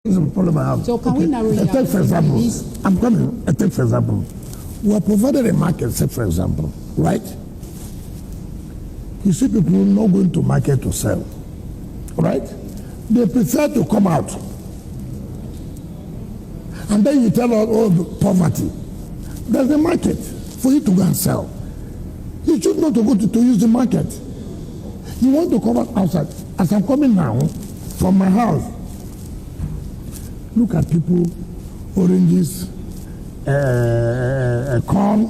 This is the problem I have. So can we narrow it down? Take for example, I'm coming. Take for example, we are provided a market. Say for example, right? You see people not going to market to sell, right? They prefer to come out, and then you tell us, oh, poverty. There's a market for you to go and sell. You should not go to use the market. You want to come out outside. As I'm coming now from my house, look at people, oranges, corn,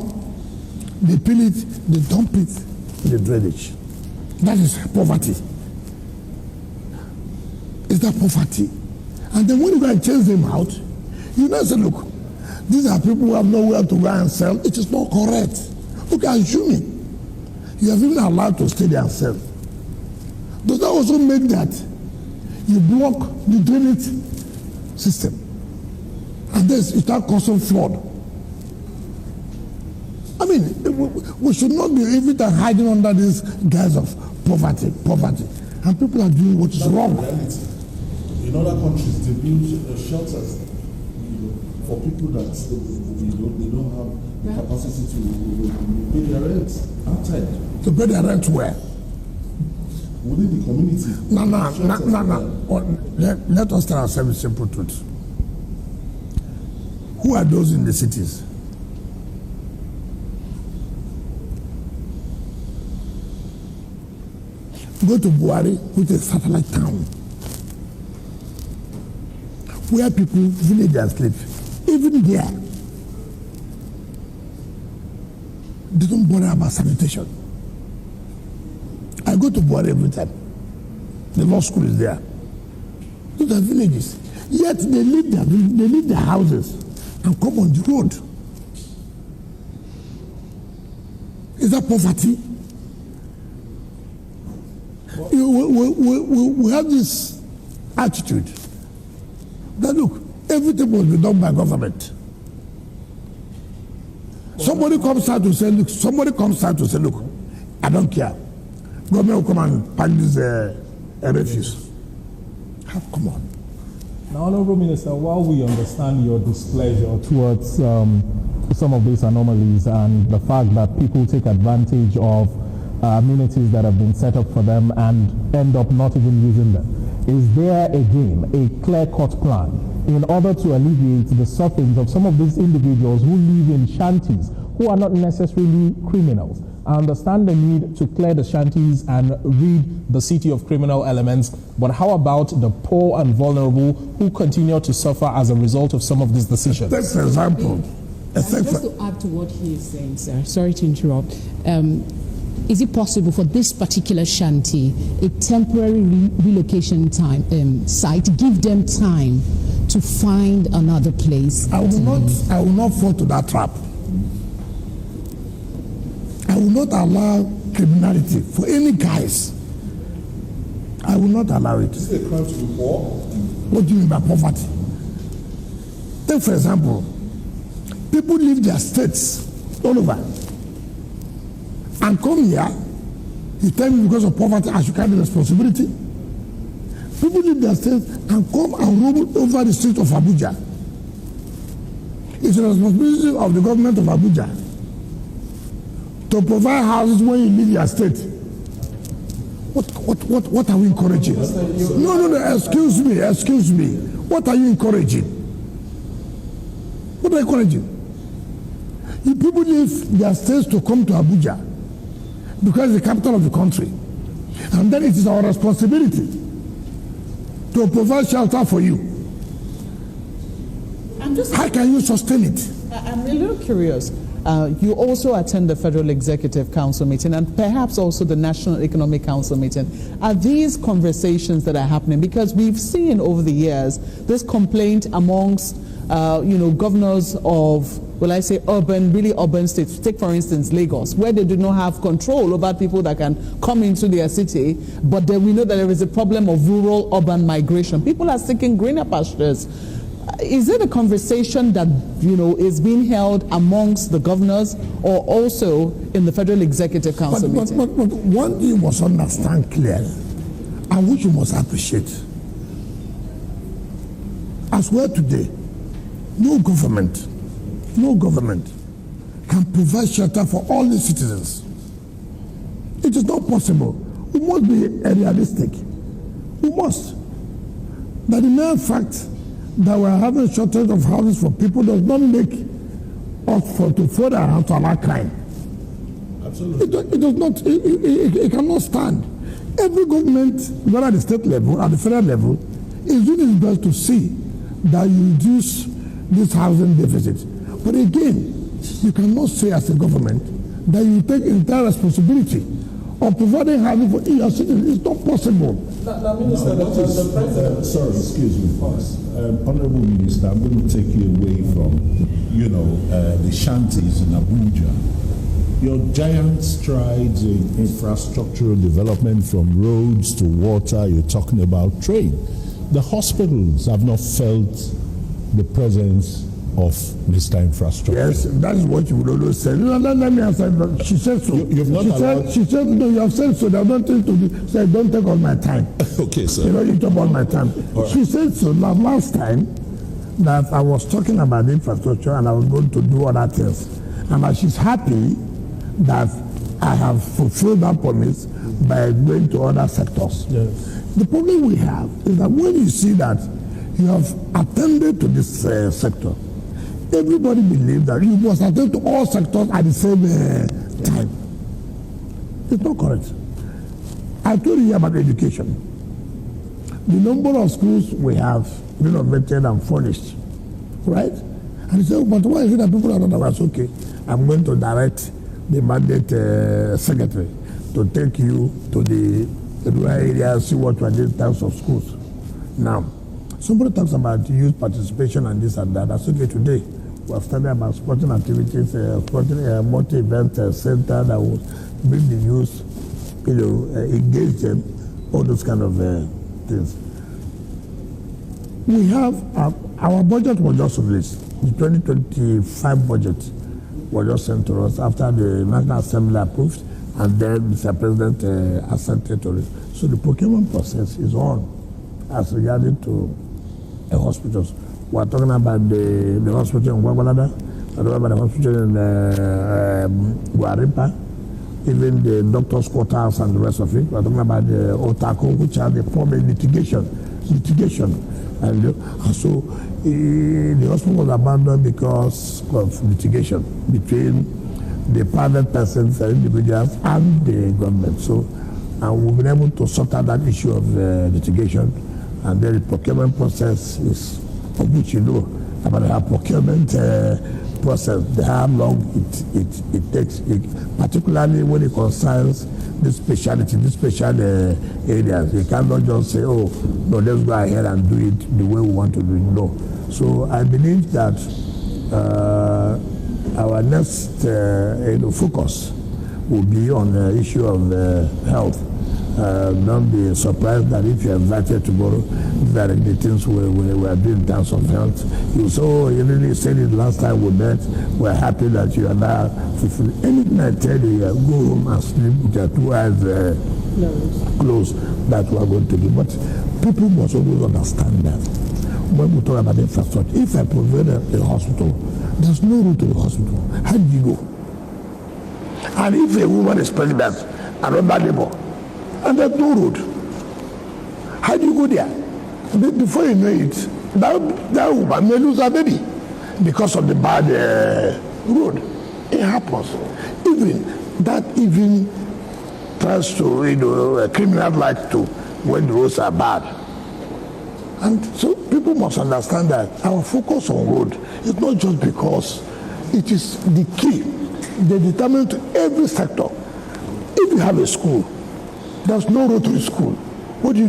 they peel it, they dump it in the drainage. That is poverty. Is that poverty? And then when you go and chase them out, you now say, look, these are people who have nowhere to go and sell. It is not correct. Okay, assuming you have even allowed to stay there and sell. Does that also mean that you block the drainage system? And then you start causing flood. I mean, we should not be every time hiding under these guise of poverty. And people are doing what is wrong. In other countries, they build shelters for people that they don't have the capacity to pay their rent outside. To pay their rent where? Within the community. No. Let us tell ourselves a simple truth. Who are those in the cities? Go to Buhari, which is a satellite town, where people, villagers live. Even there, they don't bother about sanitation. I go to Buhari every time. The law school is there. Those are villages. Yet they leave their houses and come on the road. Is that poverty? We have this attitude that, look, everything must be done by government. Somebody comes out to say, look, I don't care. Government will come and pack this refuse. Come on. Now, Honorable Minister, while we understand your displeasure towards some of these anomalies and the fact that people take advantage of amenities that have been set up for them and end up not even using them, is there again a clear-cut plan in order to alleviate the sufferings of some of these individuals who live in shanties, who are not necessarily criminals? I understand the need to clear the shanties and rid the city of criminal elements, but how about the poor and vulnerable who continue to suffer as a result of some of these decisions? Take for example, just to add to what he is saying, sir, sorry to interrupt. Is it possible for this particular shanty, a temporary relocation site, give them time to find another place? I will not fall to that trap. I will not allow criminality for any guise. I will not allow it. Is it a crime to be poor? What do you mean by poverty? Take for example, people leave their states all over and come here. You tell me because of poverty I should carry the responsibility. People leave their states and come and roam over the street of Abuja. It's the responsibility of the government of Abuja to provide houses when you leave your state. What are we encouraging? No, excuse me. What are you encouraging? What are you encouraging? You people leave their states to come to Abuja because it's the capital of the country. And then it is our responsibility to provide shelter for you. How can you sustain it? I'm a little curious. You also attend the Federal Executive Council meeting and perhaps also the National Economic Council meeting. Are these conversations that are happening? Because we've seen over the years this complaint amongst governors of, will I say, really urban states. Take, for instance, Lagos, where they do not have control over people that can come into their city, but then we know that there is a problem of rural-urban migration. People are seeking greener pastures. Is it a conversation that, is being held amongst the governors or also in the Federal Executive Council meeting? But one thing you must understand clearly, and which you must appreciate. As well today, no government can provide shelter for all the citizens. It is not possible. We must be realistic. We must. But the mere fact that we are having a shortage of houses for people does not make us to further our to allow crime. Absolutely. It does not. It cannot stand. Every government, whether at the state level or the federal level, is doing its best to see that you reduce this housing deficit. But again, you cannot say as a government that you take entire responsibility of providing housing for your citizens. It's not possible. Now, Minister, sorry, excuse me, please. Honorable Minister, I'm going to take you away from, the shanties in Abuja. Your giant strides in infrastructural development, from roads to water, you're talking about trade. The hospitals have not felt the presence of Mr. Infrastructure. Yes, that is what you would always say. Let me answer. She said so. You've not allowed... She said, no, you have said so. There's nothing to do. Say, don't take all my time. Okay, sir. You took all my time. Right. She said so last time that I was talking about the infrastructure and I was going to do other things. And that she's happy that I have fulfilled that promise by going to other sectors. Yes. The problem we have is that when you see that you have attended to this sector, everybody believes that you must attend to all sectors at the same time. It's not correct. I told you about education. The number of schools we have renovated and furnished, right? And he said, but why is it that people are not aware? Okay, I'm going to direct the mandate secretary to take you to the rural area and see what we are doing in terms of schools. Now, somebody talks about youth participation and this and that. That's okay today. We are studying about sporting activities, multi-event center that will bring the youth, engage them, all those kind of things. We have, our budget was just released. The 2025 budget was just sent to us after the National Assembly approved, and then Mr. President assented to it. So the procurement process is on as regarding to hospitals. We're talking about the hospital in Babalola, we're talking about the hospital in Guaripa, even the doctor's quarters and the rest of it. We're talking about the Otako, which are the problem litigation. And so the hospital was abandoned because of litigation between the private persons and individuals and the government. So, and we've been able to sort out that issue of litigation. And then the procurement process is, of which about our procurement process, how long it takes, particularly when it concerns this specialty, this special areas. You cannot just say, oh, no, let's go ahead and do it the way we want to do it. No. So I believe that our next focus will be on the issue of health. Don't be surprised that if you're invited tomorrow, that the things we are doing in terms of health. You saw, you really said it last time we met, we're happy that you are now fulfilling. Anything I tell you, go home and sleep with your 2 eyes closed. That's what we're going to do. But people must always understand that when we talk about infrastructure, if I provide a hospital, there's no route to the hospital. How do you go? And if a woman is pregnant, another neighbor, and there's no road, how do you go there? Before you know it, that woman may lose her baby because of the bad road. It happens. Even tries to, criminals like to when the roads are bad. And so people must understand that our focus on road is not just because it is the key. They determine to every sector. If you have a school, there's no road to the school, what do?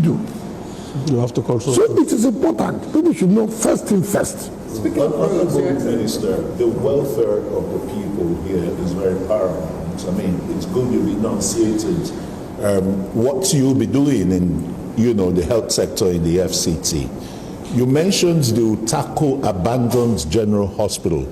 You have to control. So it is important. People should know first thing first. Speaking of Minister, the welfare of the people here is very paramount. I mean, it's good you've enunciated what you'll be doing in, the health sector in the FCT. You mentioned the Atiku abandoned General Hospital.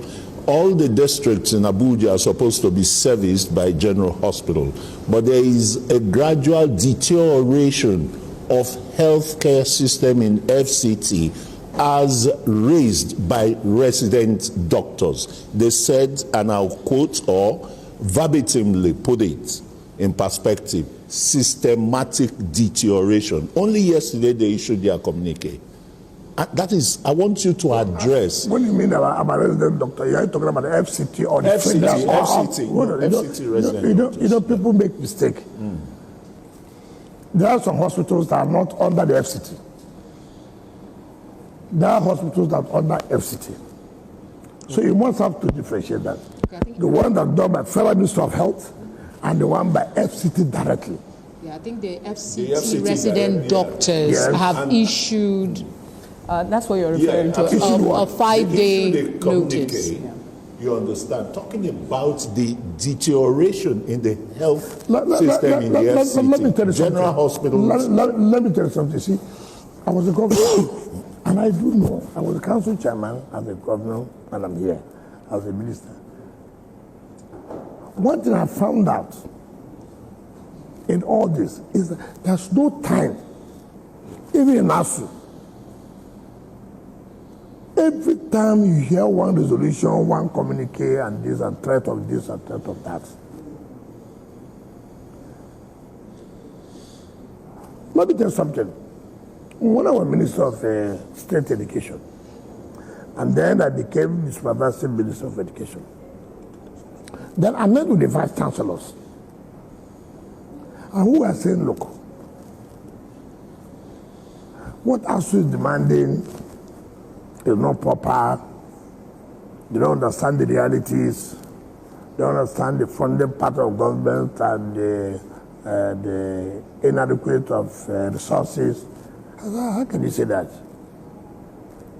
All the districts in Abuja are supposed to be serviced by General Hospital, but there is a gradual deterioration of healthcare system in FCT as raised by resident doctors. They said, and I'll quote or verbatimly put it in perspective, systematic deterioration. Only yesterday they issued their communique. That is, I want you to address. What do you mean about resident doctor? You're talking about the FCT or the FCT resident doctors. You know, people make mistake. There are some hospitals that are not under the FCT. There are hospitals that are under FCT. So you must have to differentiate that. The one that's done by Federal Ministry of Health and the one by FCT directly. Yeah, I think the FCT resident doctors have issued, that's what you're referring to, a 5-day notice. You understand? Talking about the deterioration in the health system in the FCT, let me tell you general hospitals. Let me tell you something. See, I was a governor, and I do know, I was a council chairman as a governor, and I'm here as a minister. One thing I found out in all this is that there's no time, even in ASU. Every time you hear one resolution, one communique, and this, and threat of this, and threat of that. Let me tell you something. When I was Minister of State Education, and then I became the Supervisory Minister of Education, then I met with the Vice Chancellors, and who were saying, look, what ASU is demanding is not proper. They don't understand the realities. They don't understand the funding part of government and the inadequate of resources. I said, how can you say that?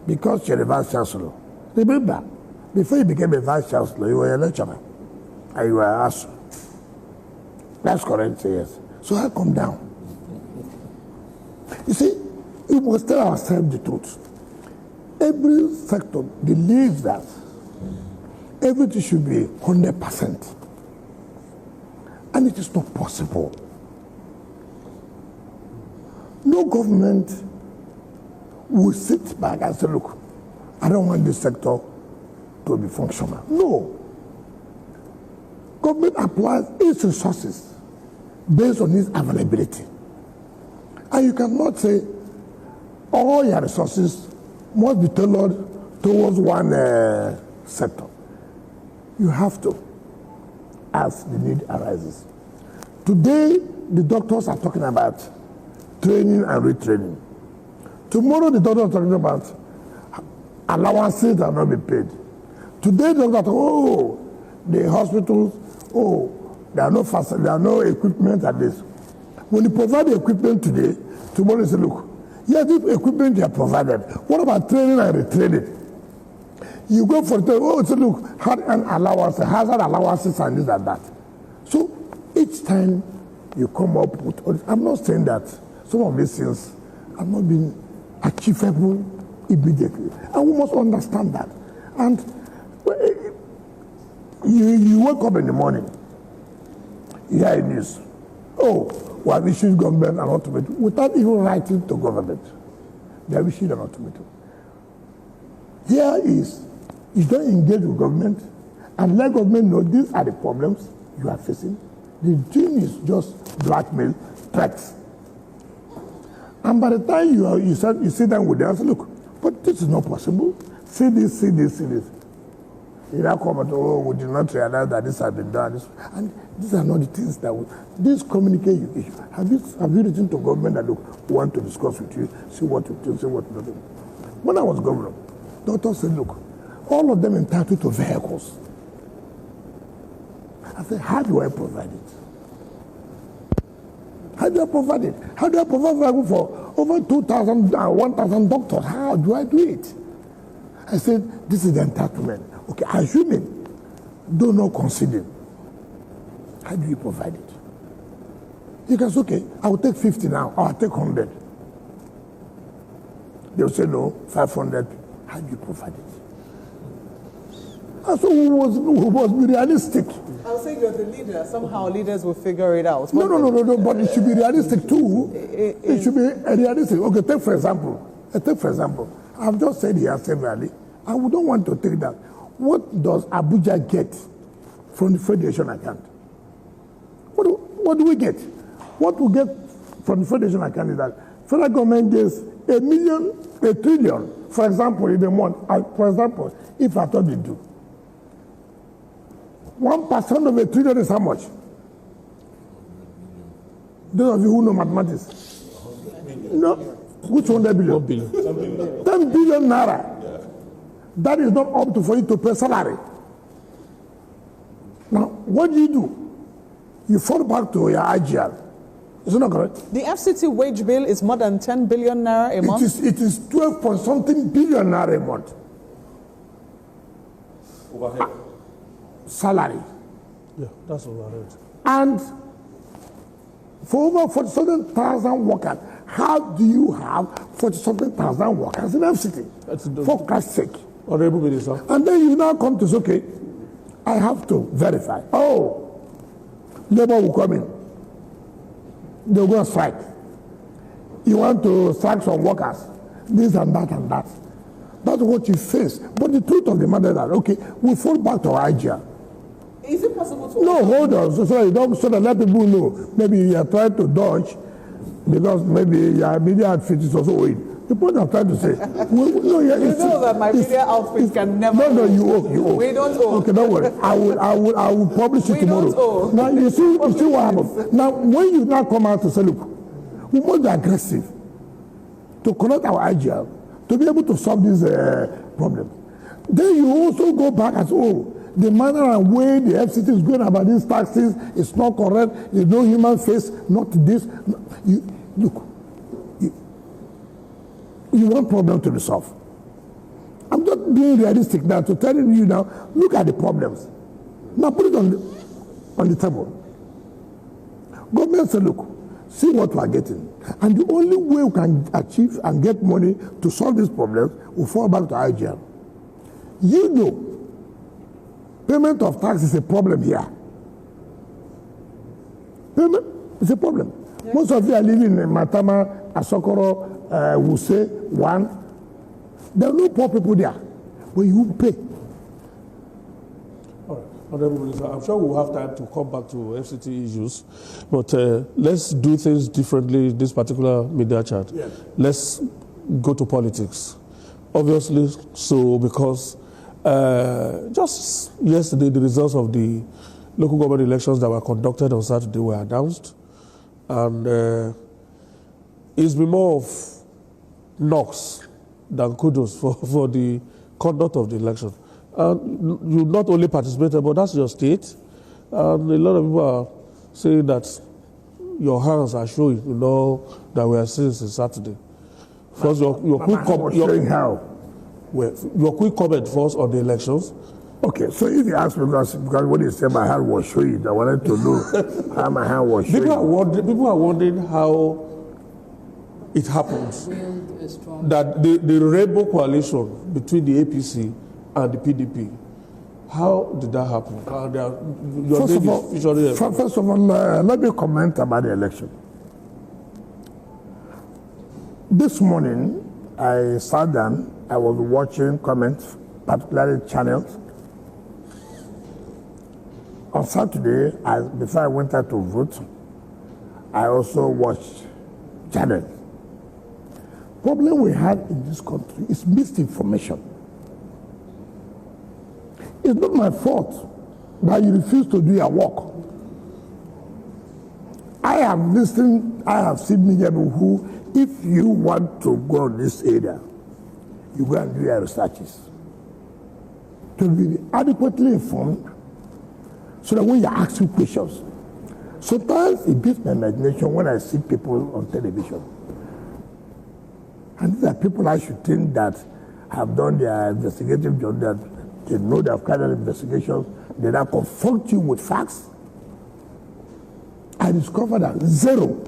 Because you're the Vice Chancellor. Remember, before you became a Vice Chancellor, you were a lecturer. And you were ASU. That's correct, yes. So I come down. You see, we must tell ourselves the truth. Every sector believes that everything should be 100%. And it is not possible. No government will sit back and say, look, I don't want this sector to be functional. No. Government applies its resources based on its availability. And you cannot say all your resources must be tailored towards one sector. You have to, as the need arises. Today, the doctors are talking about training and retraining. Tomorrow, the doctors are talking about allowances that are not being paid. Today, the doctors are, the hospitals, there are no equipment at this. When you provide the equipment today, tomorrow you say, look, yeah, this equipment you have provided. What about training and retraining? You go for training, so look, hazard allowances and this and that. So each time you come up with, I'm not saying that some of these things have not been achievable immediately. And we must understand that. And you wake up in the morning, you hear a news. We have issued government an ultimatum without even writing to government. They have issued an ultimatum. Here is, you don't engage with government and let government know these are the problems you are facing. The dream is just blackmail, threats. And by the time you sit down with them and say, look, but this is not possible. See this, see this, see this. You now come and we did not realize that this has been done. And these are not the things that this communication issue. Have you written to government that, look, we want to discuss with you, see what you do, see what you do. When I was governor, doctors said, look, all of them entitled to vehicles. I said, how do I provide it? How do I provide it? How do I provide vehicle for over 2,000, 1,000 doctors? How do I do it? I said, this is the entitlement. Okay, assuming, do not consider. How do you provide it? You can say, okay, I will take 50 now, or I'll take 100. They will say, no, 500. How do you provide it? And so we must be realistic. I was saying you're the leader. Somehow leaders will figure it out. No, but it should be realistic too. It should be realistic. Okay, take for example, I've just said here severally, I would not want to take that. What does Abuja get from the Federation account? What do we get? What we get from the Federation account is that federal government gets $1 trillion, for example, in a month. For example, if I thought they do. 1% of $1 trillion is how much? Those of you who know mathematics. No, which 100 billion? 1 billion. 10 billion naira. Yeah. That is not up to for you to pay salary. Now, what do? You fall back to your IGR. Is it not correct? The FCT wage bill is more than 10 billion naira a month? It is 12-point-something billion naira a month. Overhead. Salary. Yeah, that's overhead. And for over 47,000 workers, how do you have 47,000 workers in FCT? For Christ's sake. Honorable Minister. And then you now come to say, okay, I have to verify. Oh, labor will come in. They'll go on strike. You want to strike some workers, this and that and that. That's what you face. But the truth of the matter is that, okay, we fall back to our idea. Is it possible to... No, hold on. So that let people know. Maybe you are trying to dodge because maybe your media outfit is also owing. The point I'm trying to say. You know that my media outfit can never... No, you owe. We don't owe. Okay, don't worry. I will publish it tomorrow. We don't owe. Now, you see what happens. Now, when you now come out to say, look, we must be aggressive to connect our idea to be able to solve this problem. Then you also go back and say, oh, the manner and way the FCT is going about these taxes is not correct. There's no human face, not this. You want problem to resolve. I'm not being realistic now to telling you now, look at the problems. Now put it on the table. Government said, look, see what we are getting. And the only way we can achieve and get money to solve these problems will fall back to IGL. You know, payment of tax is a problem here. Payment is a problem. Yeah. Most of you are living in Matama, Asokoro, Wuse, One. There are no poor people there, but you pay. All right, Honorable Minister, I'm sure we'll have time to come back to FCT issues, but let's do things differently in this particular media chat. Yes. Let's go to politics. Obviously, so because just yesterday, the results of the local government elections that were conducted on Saturday were announced, and it's been more of knocks than kudos for the conduct of the election. You not only participated, but that's your state, and a lot of people are saying that your hands are showing, that we are seeing since Saturday. First, your quick comment first on the elections. Okay, so if you ask me, because when you said my hand was showing, I wanted to know how my hand was showing. People are wondering how it happens that the rainbow coalition between the APC and the PDP, how did that happen? First of all, let me comment about the election. This morning, I sat down, I was watching comments, particularly channels. On Saturday, before I went out to vote, I also watched channels. Problem we had in this country is misinformation. It's not my fault that you refuse to do your work. I have listened, I have seen media people who, if you want to go in this area, you go and do your researches to be adequately informed so that when you ask you questions, sometimes it beats my imagination when I see people on television. And these are people I should think that have done their investigative job, that they know they have carried out investigations, they now confront you with facts. I discovered that zero.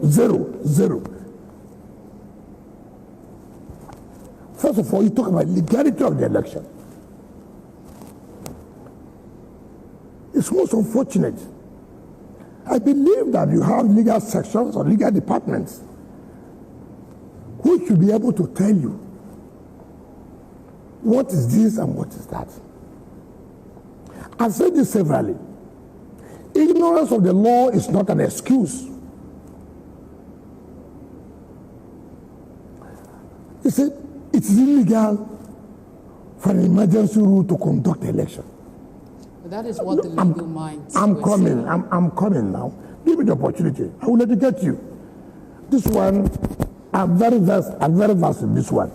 First of all, you talk about legality of the election. It's most unfortunate. I believe that you have legal sections or legal departments who should be able to tell you what is this and what is that. I've said this severally. Ignorance of the law is not an excuse. You see, it's illegal for an emergency rule to conduct election. But that is what the legal minds I'm were coming. saying. I'm coming now. Give me the opportunity. I will educate you. This one, I'm very versed in this one.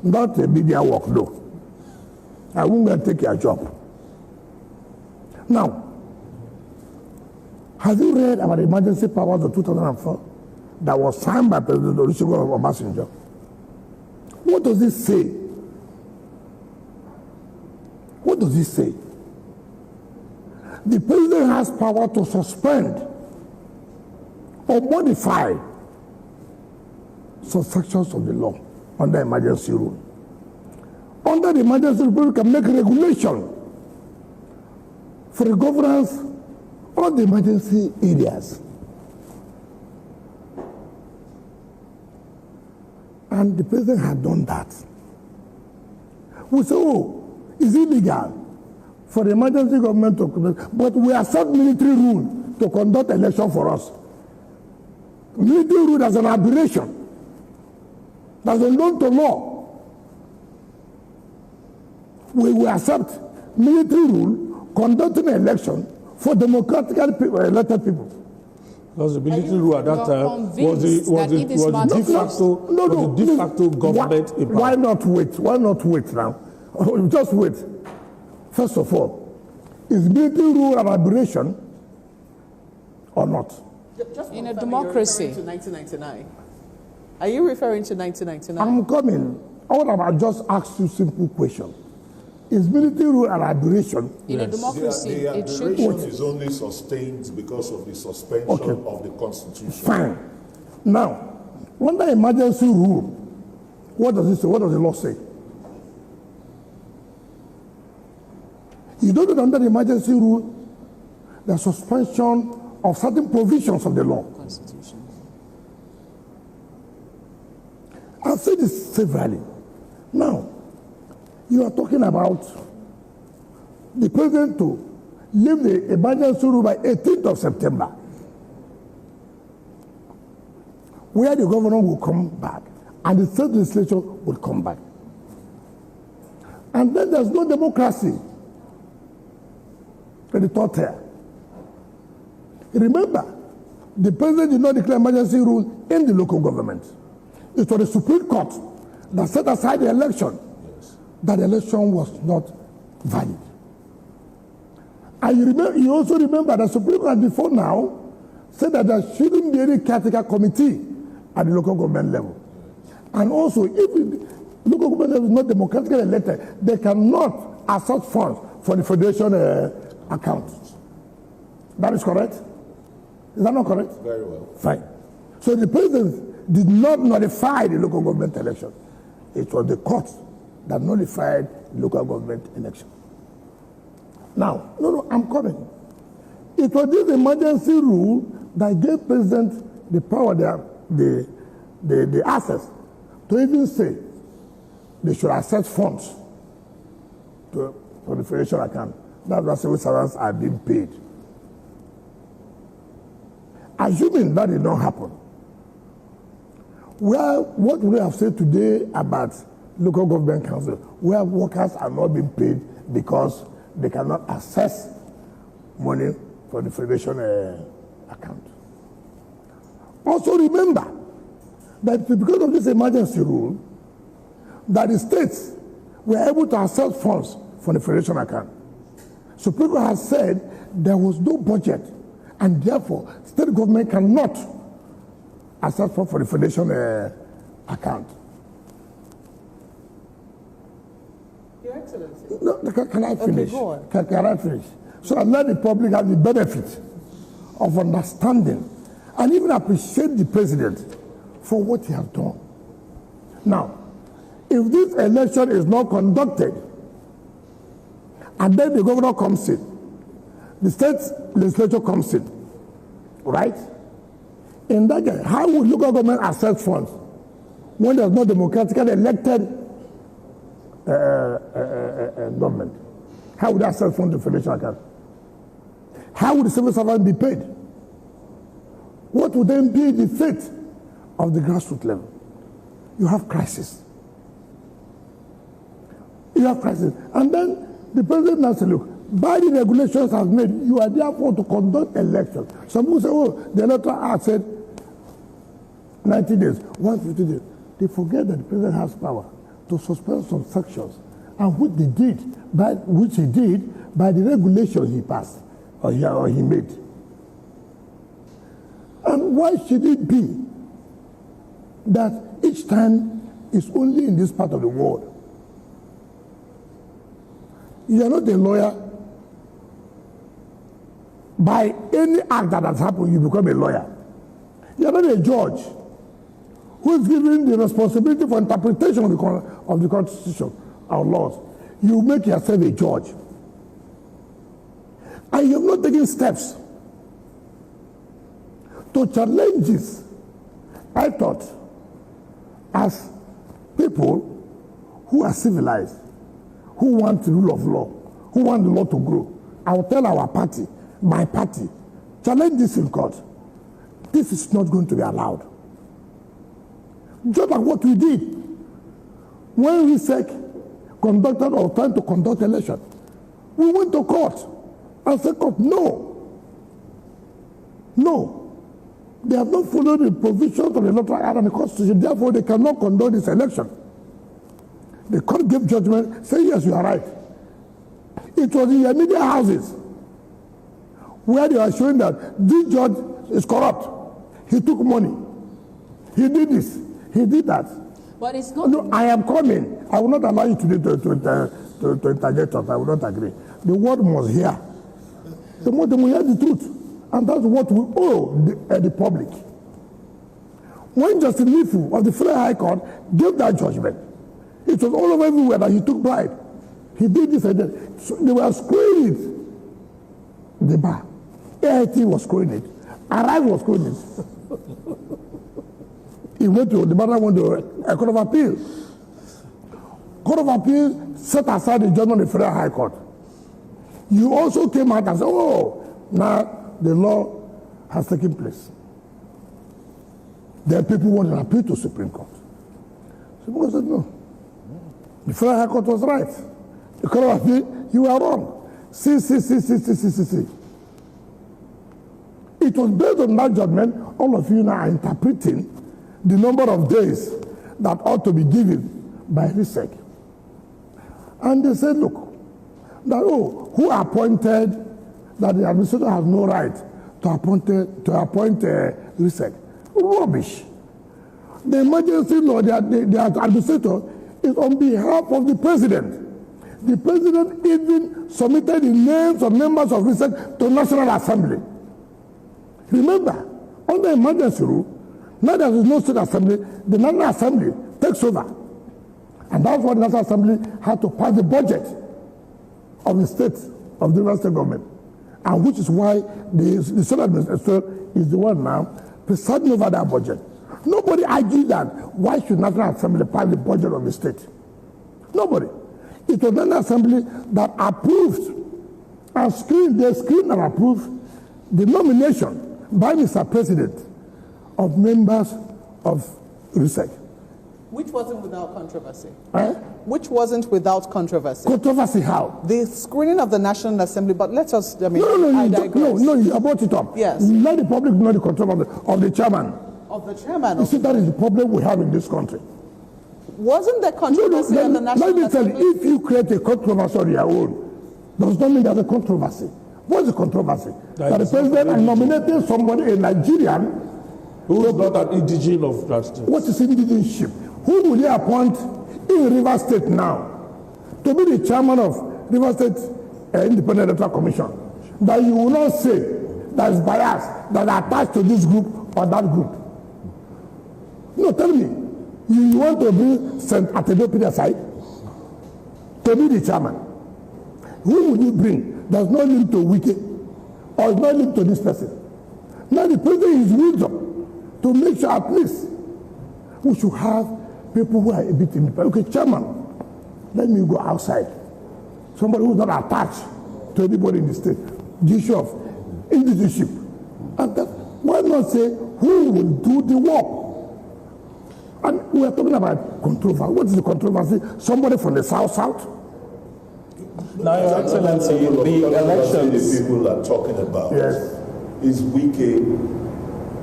Not a media work, no. I won't go and take your job. Now, have you read about the emergency powers of 2004 that was signed by President Olusegun Obasanjo? What does it say? What does it say? The president has power to suspend or modify some sections of the law under emergency rule. Under the emergency rule, we can make regulation for the governance of the emergency areas. And the president had done that. We say, oh, it's illegal for the emergency government to conduct, but we accept military rule to conduct election for us. Military rule as an aberration. That's unknown to law. We will accept military rule conducting an election for democratically elected people. Because the military rule at that time was the de facto government. Why not wait? Why not wait now? Just wait. First of all, is military rule an aberration or not? Just in a democracy. To 1999. Are you referring to 1999? I'm coming. I want to just ask you a simple question. Is military rule an aberration? In a democracy, the it should aberration be. is only sustained because of the suspension of the Constitution. Fine. Now, under emergency rule, what does it say? What does the law say? You know that under the emergency rule, the suspension of certain provisions of the law. Constitution. I've said this severally. Now, you are talking about the president to leave the emergency rule by 18th of September, where the governor will come back and the state legislature will come back. And then there's no democracy in the third tier. Remember, the president did not declare emergency rule in the local government. It was the Supreme Court that set aside the election. That the election was not valid. And you also remember that the Supreme Court before now said that there shouldn't be any caretaker committee at the local government level. And also, if the local government level is not democratically elected, they cannot access funds for the federation account. That is correct? Is that not correct? Very well. Fine. So the president did not notify the local government election. It was the court that nullified the local government election. Now, I'm coming. It was this emergency rule that gave president the power, the access to even say they should access funds for the federation account. That's why civil servants are being paid. Assuming that did not happen, well, what we have said today about local government council, where workers are not being paid because they cannot access money for the federation account. Also remember that because of this emergency rule, that the states were able to access funds for the federation account. Supreme Court has said there was no budget, and therefore state government cannot access funds for the federation account. Your Excellency. No, can I finish? Okay, go on. Can I finish? So I let the public have the benefit of understanding and even appreciate the president for what he has done. Now, if this election is not conducted and then the governor comes in, the state legislature comes in, right? In that case, how would local government access funds when there's no democratically elected government? How would that self-fund the federation account? How would the civil servant be paid? What would then be the fate of the grassroots level? You have crisis. You have crisis. And then the president now said, look, by the regulations have made, you are therefore to conduct elections. Some people say, oh, the electoral act said 90 days, 150 days. They forget that the president has power to suspend some sections, and which he did by the regulations he passed or he made. And why should it be that each time is only in this part of the world? You are not a lawyer. By any act that has happened, you become a lawyer. You are not a judge who is given the responsibility for interpretation of the Constitution or laws. You make yourself a judge. And you have not taken steps to challenge this. I thought, as people who are civilized, who want the rule of law, who want the law to grow, I will tell our party, my party, challenge this in court. This is not going to be allowed. Just like what we did when RISEC conducted or tried to conduct election. We went to court and said, court, no. They have not followed the provisions of the electoral act and the Constitution, therefore they cannot conduct this election. The court gave judgment, saying, yes, you are right. It was in the media houses where they are showing that this judge is corrupt. He took money. He did this. He did that. But it's not. No, I am coming. I will not allow you today to interject us. I will not agree. The world must hear. The world must hear the truth. And that's what we owe the public. When Justice Lifu of the Federal High Court gave that judgment, it was all over everywhere that he took bribe. He did this and that. So they were screwing it. The bar. AIT was screwing it. Arrive was screwing it. He went to, the matter went to a Court of Appeal. Court of Appeal set aside the judgment of the Federal High Court. You also came out and said, oh, now the law has taken place. Then people want to appeal to Supreme Court. Supreme Court said, no. The Federal High Court was right. The Court of Appeal, you were wrong. See. It was based on that judgment, all of you now are interpreting the number of days that ought to be given by RISEC. And they said, look, that, who appointed, that the administrator has no right to appoint RISEC. Rubbish. The emergency law, the administrator, is on behalf of the president. The president even submitted the names of members of RISEC to National Assembly. Remember, under emergency rule, now there is no state assembly, the National Assembly takes over. And that's why the National Assembly had to pass the budget of the state, of the state government. And which is why the state administrator is the one now presiding over that budget. Nobody argued that why should National Assembly pass the budget of the state? Nobody. It was the National Assembly that approved and screened and approved the nomination by Mr. President of members of RISEC. Which wasn't without controversy. Which wasn't without controversy. Controversy how? The screening of the National Assembly, but let us, I mean, No, you brought it up. Yes. Let the public know the controversy of the chairman. Of the chairman. You see, that is the problem we have in this country. Wasn't there controversy on the National Assembly? Let me tell you, if you create a controversy on your own, does not mean there's a controversy. What's the controversy? That the president nominated somebody, a Nigerian, who is not an indigene of that state. What is indigenship? Who will he appoint in River State now to be the chairman of River State Independent Electoral Commission? That you will not say that is biased, that are attached to this group or that group. No, tell me. You want to bring St. Atiku aside to be the chairman? Who will you bring? There's no link to Wike or is no link to this person. Now the president is wisdom to make sure at least we should have people who are a bit independent. Okay, chairman, let me go outside. Somebody who's not attached to anybody in the state. The issue of leadership. And that, why not say who will do the work? And we are talking about controversy. What is the controversy? Somebody from the south. Now, Your Excellency, the elections. The people are talking about. Yes. Is Wike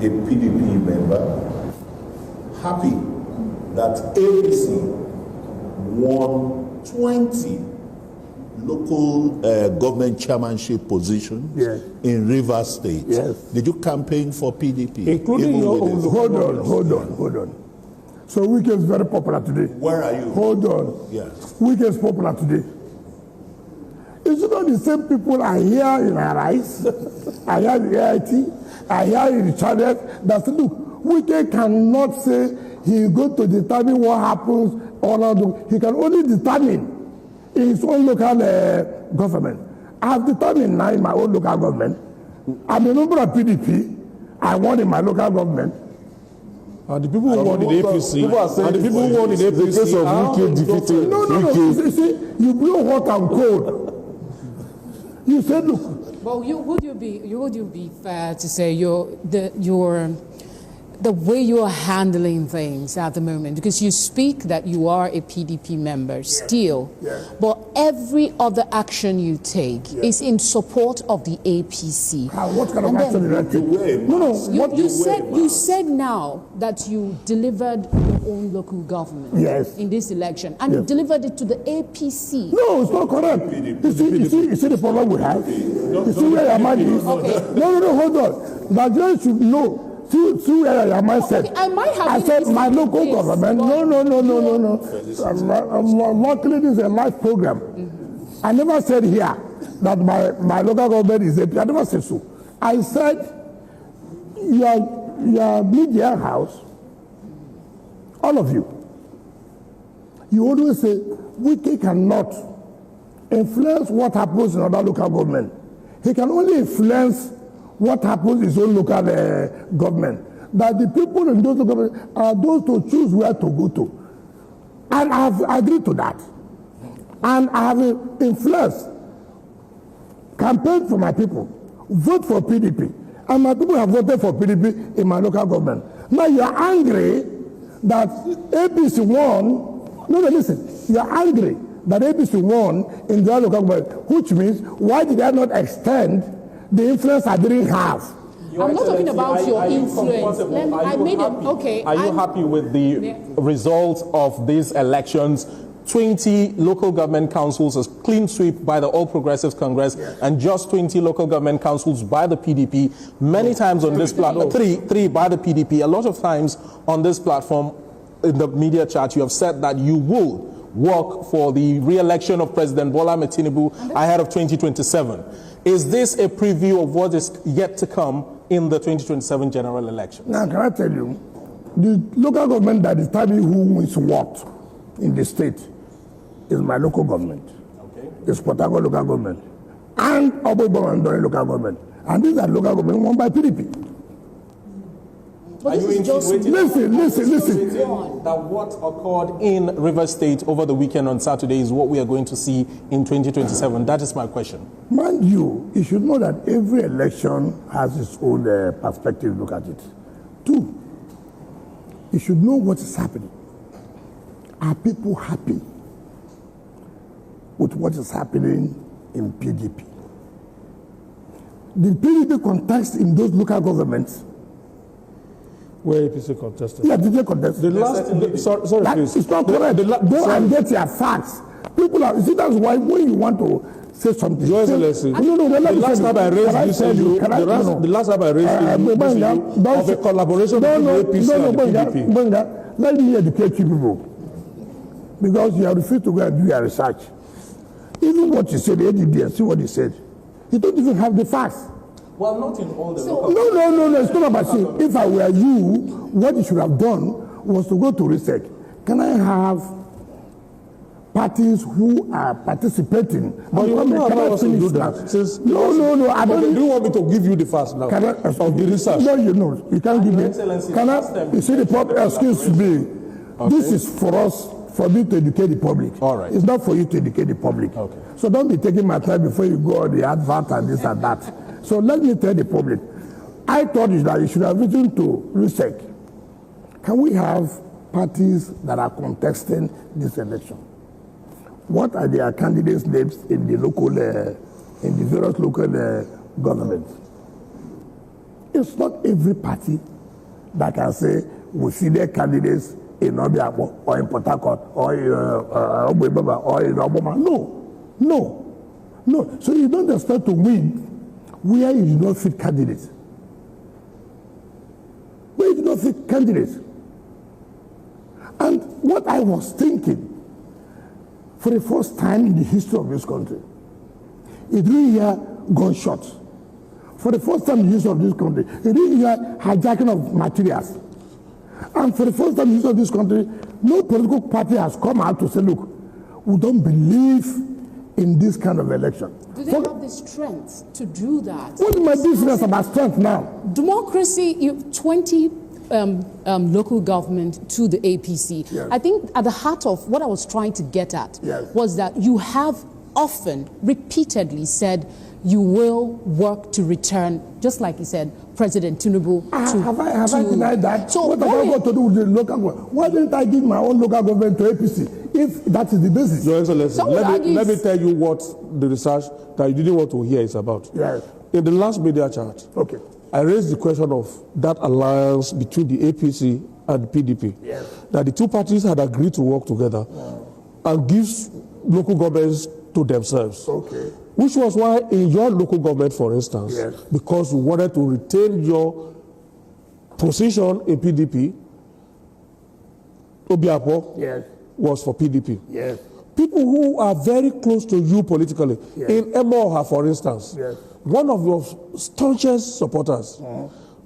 a PDP member happy that ADC won 20 local government chairmanship positions in Rivers State? Yes. Did you campaign for PDP? Including your own. Hold on. So Wike is very popular today. Where are you? Hold on. Yes. Wike is popular today. Is it not the same people I hear in Arise, I hear in AIT, I hear in Channel that say, look, Wike cannot say he is going to determine what happens or not. He can only determine in his own local government. I have determined now in my own local government. I'm a member of PDP. I won in my local government. And the people who won in APC, and the people who won in APC, the case of Wike defeated. No. You see, you blow hot and cold. You said, look. Well, would you be fair to say the way you are handling things at the moment, because you speak that you are a PDP member still, but every other action you take is in support of the APC. What kind of action did I take? No. You said now that you delivered your own local government in this election, and you delivered it to the APC. No, it's not correct. You see the problem we have? You see where your mind is? Okay. No, hold on. Nigerians should know. See where your mind said. Okay, I might have. I said my local government. No. Luckily, this is a live program. I never said here that my local government is AP. I never said so. I said your media house, all of you, you always say Wike cannot influence what happens in other local government. He can only influence what happens in his own local government. That the people in those local governments are those to choose where to go to. And I have agreed to that. And I have influenced, campaigned for my people, vote for PDP. And my people have voted for PDP in my local government. Now you are angry that APC won. No, listen. You are angry that APC won in the local government, which means why did I not extend the influence I didn't have? I'm not talking about your influence. Are you happy with the results of these elections? 20 local government councils, a clean sweep by the All Progressives Congress, and just 20 local government councils by the PDP. Many times on this platform, three by the PDP. A lot of times on this platform, in the media chat, you have said that you will work for the re-election of President Bola Ahmed Tinubu ahead of 2027. Is this a preview of what is yet to come in the 2027 general election? Now, can I tell you, the local government that determines who wins what in the state is my local government. Okay. It's Port Harcourt local government. And Obobo and Dele local government. And these are local government won by PDP. But listen. That what occurred in Rivers State over the weekend on Saturday is what we are going to see in 2027. That is my question. Mind you should know that every election has its own perspective. Look at it. 2, you should know what is happening. Are people happy with what is happening in PDP? The PDP contest in those local governments. Where APC contested? Yeah, did they contest? Sorry, please. It's not correct. Go and get your facts. People are, you see, that's why when you want to say something. Your Excellency, the last time I raised this issue, the last time I raised this issue of a collaboration between APC and the PDP. Let me educate you people. Because you have refused to go and do your research. Even what you said, the ADD, see what he said. You don't even have the facts. Well, not in all the No, it's not about saying. If I were you, what you should have done was to go to research. Can I have parties who are participating? But you don't allow us to do that. No, I don't. Do you want me to give you the facts now of the research? No, you can't give me. Can I? You see the problem? Excuse me. Okay. This is for us for me to educate the public. All right. It's not for you to educate the public. Okay. So don't be taking my time before you go on the advert and this and that. So let me tell the public. I thought that you should have written to RUSEC. Can we have parties that are contesting this election? What are their candidates' names in the local, in the various local governments? It's not every party that can say we see their candidates in Obiabo or in Port Harcourt or in Obibaba or in Obama. No. So you don't expect to win where you do not fit candidates. Where you do not fit candidates. And what I was thinking, for the first time in the history of this country, you didn't hear gunshots. For the first time in the history of this country, you didn't hear hijacking of materials. And for the first time in the history of this country, no political party has come out to say, look, we don't believe in this kind of election. Do they have the strength to do that? What is my business about strength now? Democracy, 20 local government to the APC. Yes. I think at the heart of what I was trying to get at Yes. was that you have often, repeatedly said you will work to return, just like you said, President TINUBU to... Have I denied that? So what have I got to do with the local government? Why didn't I give my own local government to APC if that is the basis? Your Excellency, let me tell you what the research that you didn't want to hear is about. Yes. In the last media chat, Okay. I raised the question of that alliance between the APC and the PDP. Yes. That the two parties had agreed to work together and give local governments to themselves. Okay. Which was why in your local government, for instance, Yes. because you wanted to retain your position in PDP, Obiapo Yes. was for PDP. Yes. People who are very close to you politically, Yes. in Emoha, for instance, Yes. one of your staunchest supporters,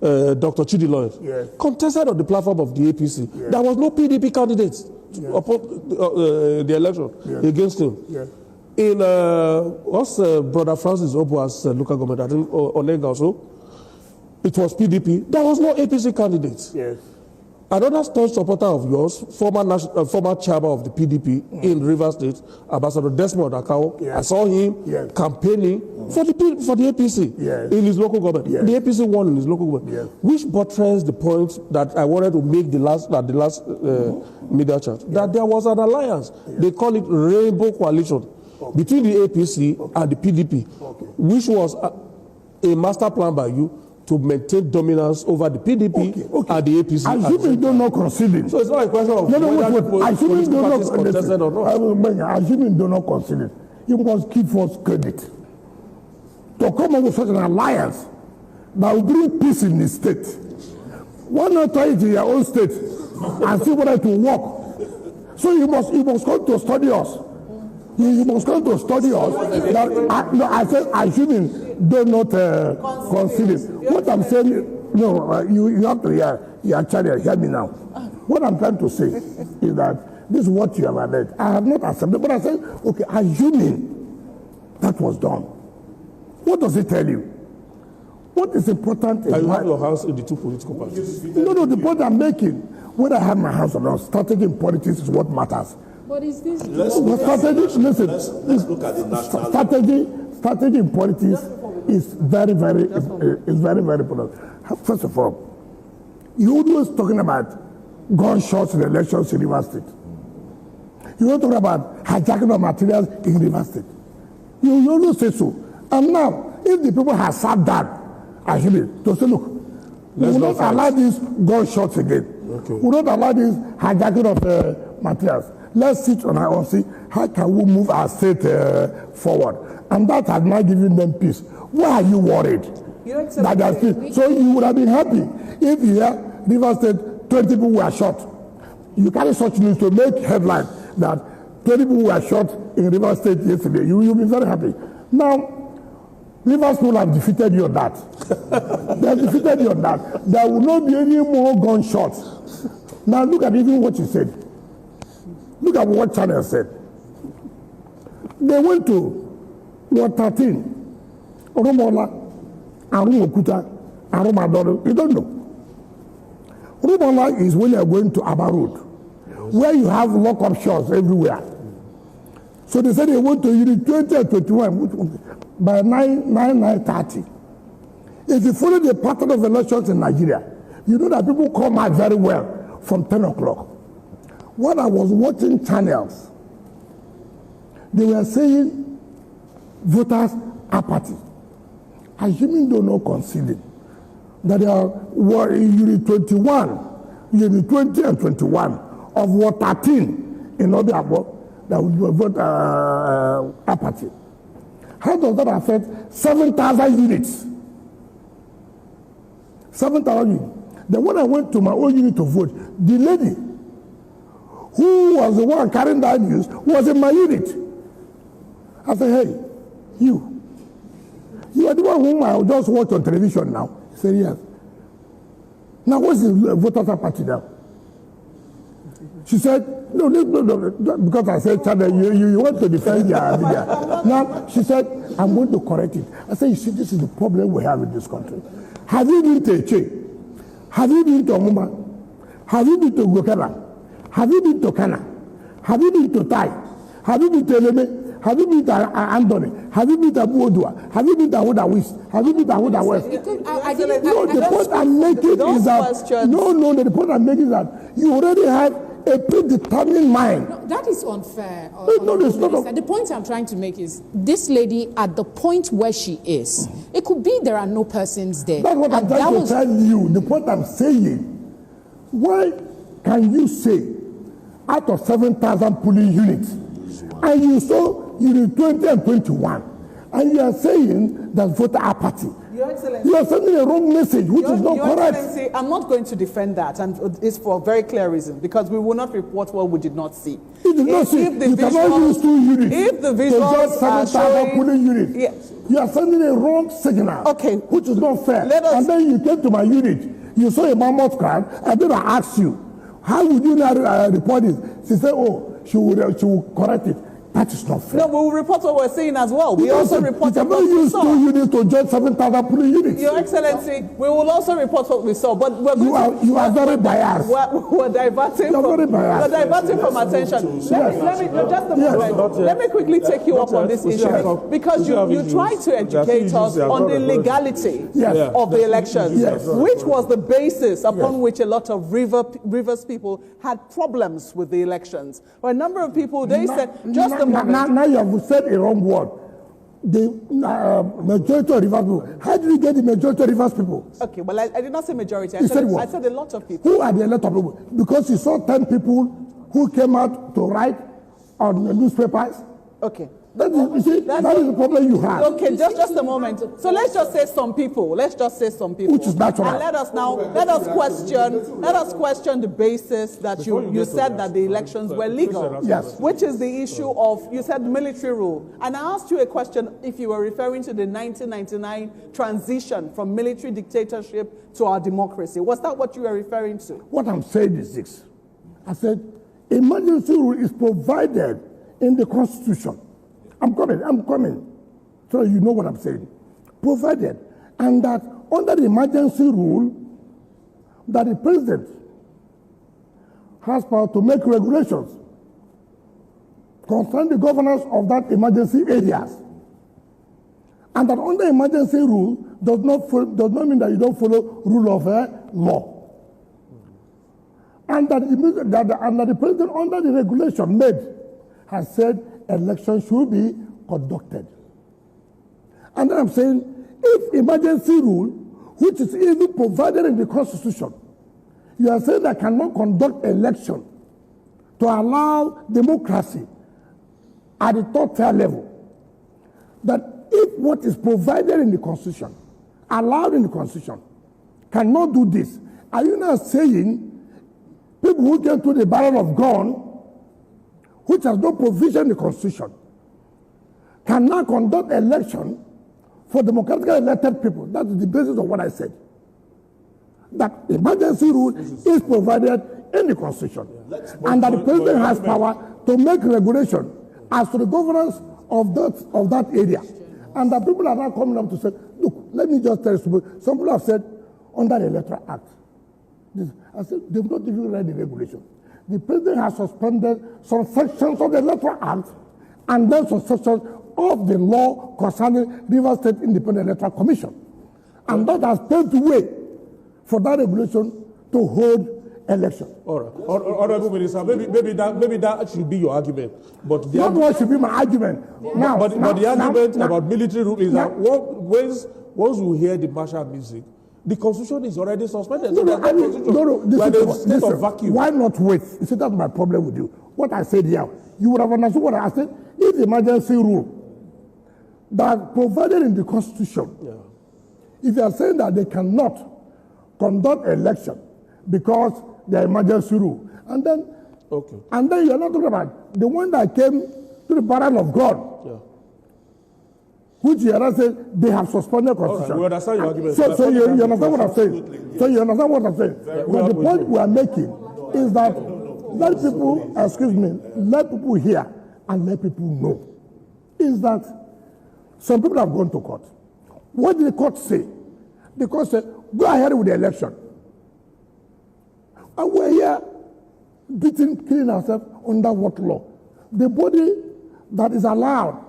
Dr. Chidi Lloyd, Yes. contested on the platform of the APC. Yes. There was no PDP candidate upon the election Yes. against him. Yes. In what's Brother Francis Obua's local government, I think, Olega also, it was PDP. There was no APC candidate. Yes. Another staunch supporter of yours, former chairman of the PDP in Rivers State, Ambassador Desmond Akao, Yes. I saw him Yes. campaigning for the APC Yes. in his local government. Yes. The APC won in his local government, Yes. which buttressed the point that I wanted to make the last media chat, that there was an alliance. They call it Rainbow Coalition between the APC and the PDP, which was a master plan by you to maintain dominance over the PDP and the APC. Assuming do not concede. So it's not a question of wait. whether Assuming do political not parties contested or not. Assuming do not concede. You must give us credit to come up with such an alliance that will bring peace in the state. Why not try it in your own state and see whether it will work? So you must come to study us. You must come to study us. I said, assuming do not consider. What I'm saying, you have to hear me now. What I'm trying to say is that this is what you have alleged. I have not accepted, but I said, okay, assuming that was done. What does it tell you? What is important in you have your hands in the two political parties. No, the point I'm making, whether I have my hands or not, strategy in politics is what matters. What is this? Let's look at the national strategy in politics is very important. First of all, you always talking about gunshots in elections in Rivers State. You always talking about hijacking of materials in Rivers State. You always say so. And now, if the people have sat down, actually, to say, look, we will not allow these gunshots again. Okay. We will not allow this hijacking of materials. Let's sit on our own, see how can we move our state forward. And that has not given them peace. Why are you worried? So you would have been happy if here, Rivers State, 20 people were shot. You carry such news to make headline that 20 people were shot in Rivers State yesterday. You'll be very happy. Now, Rivers people have defeated you on that. They have defeated you on that. There will not be any more gunshots. Now look at even what you said. Look at what Channel said. They went to Ward 13, Rumola, and Rumokuta, and Rumadoro. You don't know. Rumola is when you are going to Aba Road. where you have lock-up shops everywhere. So they said they went to Unit 20 and 21 by 9:30. If you follow the pattern of elections in Nigeria, you know that people come out very well from 10 o'clock. When I was watching channels, they were saying voters apathy. Assuming they not conceding that they were in Unit 21, Unit 20 and 21 of Ward 13 in Obiabo that would vote apathy. How does that affect 7,000 units? 7,000 units. Then when I went to my own unit to vote, the lady who was the one carrying that news was in my unit. I said, hey, you are the one whom I just watch on television now. He said, yes. Now, what's the voters apathy now? She said, no, because I said, you want to defend your media. Now, she said, I'm going to correct it. I said, you see, this is the problem we have in this country. Have you been to Eche? Have you been to Omuma? Have you been to Gokera? Have you been to Kana? Have you been to Tai? Have you been to Eleme? Have you been to Andoni? Have you been to Abuodua? Have you been to Ahuda West? Have you been to Ahuda West? No, the point I'm making is that the point I'm making is that you already have a predetermined mind. No, that is unfair. No, it's not. The point I'm trying to make is this lady at the point where she is, it could be there are no persons there. That's what I'm trying to tell you. The point I'm saying, why can you say out of 7,000 polling units, and you saw Unit 20 and 21, and you are saying that voter apathy? Your Excellency, you are sending a wrong message, which is not correct. Your Excellency, I'm not going to defend that, and it's for a very clear reason, because we will not report what we did not see. You did not see. You cannot use 2 units. If the visuals are showing, polling units, yes. You are sending a wrong signal, okay, which is not fair. And then you came to my unit, you saw a mammoth crowd, and then I asked you, how would you not report it? She said, oh, she will correct it. That is not fair. No, we will report what we're saying as well. We also report what we saw. You cannot use 2 units to judge 7,000 polling units. Your Excellency, we will also report what we saw. But we're you are very biased. We're diverting from attention. Let me just a moment. Let me quickly take you up on this issue, because you tried to educate us on the legality of the elections, which was the basis upon which a lot of Rivers people had problems with the elections. For a number of people, they said just now you have said a wrong word. The majority of Rivers people. How did you get the majority of Rivers people? Okay, well, I did not say majority. I said a lot of people. Who are the lot of people? Because you saw 10 people who came out to write on the newspapers. Okay. That is the problem you have. Okay, just a moment. So let's just say some people. Which is natural. And let us question the basis that you said that the elections were legal. Yes. Which is the issue of, you said military rule. And I asked you a question if you were referring to the 1999 transition from military dictatorship to our democracy. Was that what you were referring to? What I'm saying is this. I said, emergency rule is provided in the Constitution. I'm coming. So you know what I'm saying. Provided. And that under the emergency rule, that the president has power to make regulations concerning the governance of that emergency areas. And that under emergency rule does not mean that you don't follow rule of law. And that the president under the regulation made has said elections should be conducted. And then I'm saying, if emergency rule, which is even provided in the Constitution, you are saying that cannot conduct election to allow democracy at the top tier level, that if what is provided in the Constitution, allowed in the Constitution, cannot do this, are you not saying people who get to the barrel of gun, which has no provision in the Constitution, cannot conduct election for democratically elected people? That is the basis of what I said. That emergency rule is provided in the Constitution, and that the president has power to make regulation as to the governance of that area. And that people are now coming up to say, look, let me just tell you, some people have said under the Electoral Act. I said, they've not even read the regulation. the president has suspended some sections of the Electoral Act and then some sections of the law concerning Rivers State Independent Electoral Commission. And that has paved the way for that regulation to hold election. All right. Honorable Minister, maybe that should be your argument. But the What should be my argument? Now, but the argument about military rule is that once we hear the martial music, the constitution is already suspended. No, listen, vacuum. Why not wait? You see, that's my problem with you. What I said here, you would have understood what I said. If the emergency rule that provided in the constitution, if you are saying that they cannot conduct election because the emergency rule, and then you are not talking about the one that came to the barrel of God, which you are said they have suspended constitution. Right, we understand your argument. So you understand what I'm saying. So you understand what I'm saying. But the point we are making is that let people, let people hear and let people know is that some people have gone to court. What did the court say? The court said, go ahead with the election. And we're here killing ourselves under what law? The body that is allowed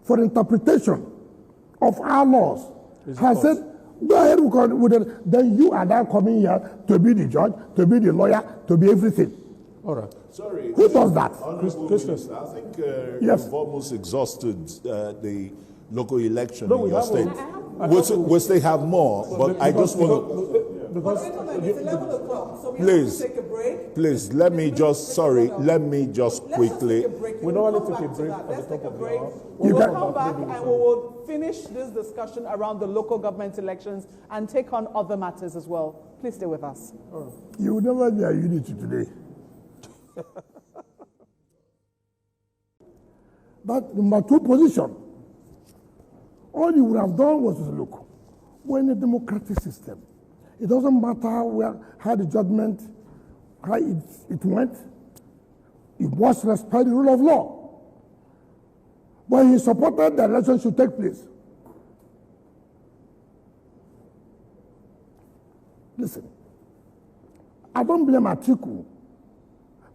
for interpretation of our laws has said, go ahead with it. Then you are now coming here to be the judge, to be the lawyer, to be everything. All right. Sorry. Who does that? Minister, I think you've almost exhausted the local election in your state. We'll still have more, but I just want to... Because it's 11 o'clock, so we have to take a break. Please, let me just quickly... We normally take a break at the top of the hour. We'll come back and we will finish this discussion around the local government elections and take on other matters as well. Please stay with us. You will never be a unity today. But number two position, all you would have done was to look, we're in a democratic system. It doesn't matter how the judgment, how it went. It was respect the rule of law. But he supported the election should take place. Listen, I don't blame Atiku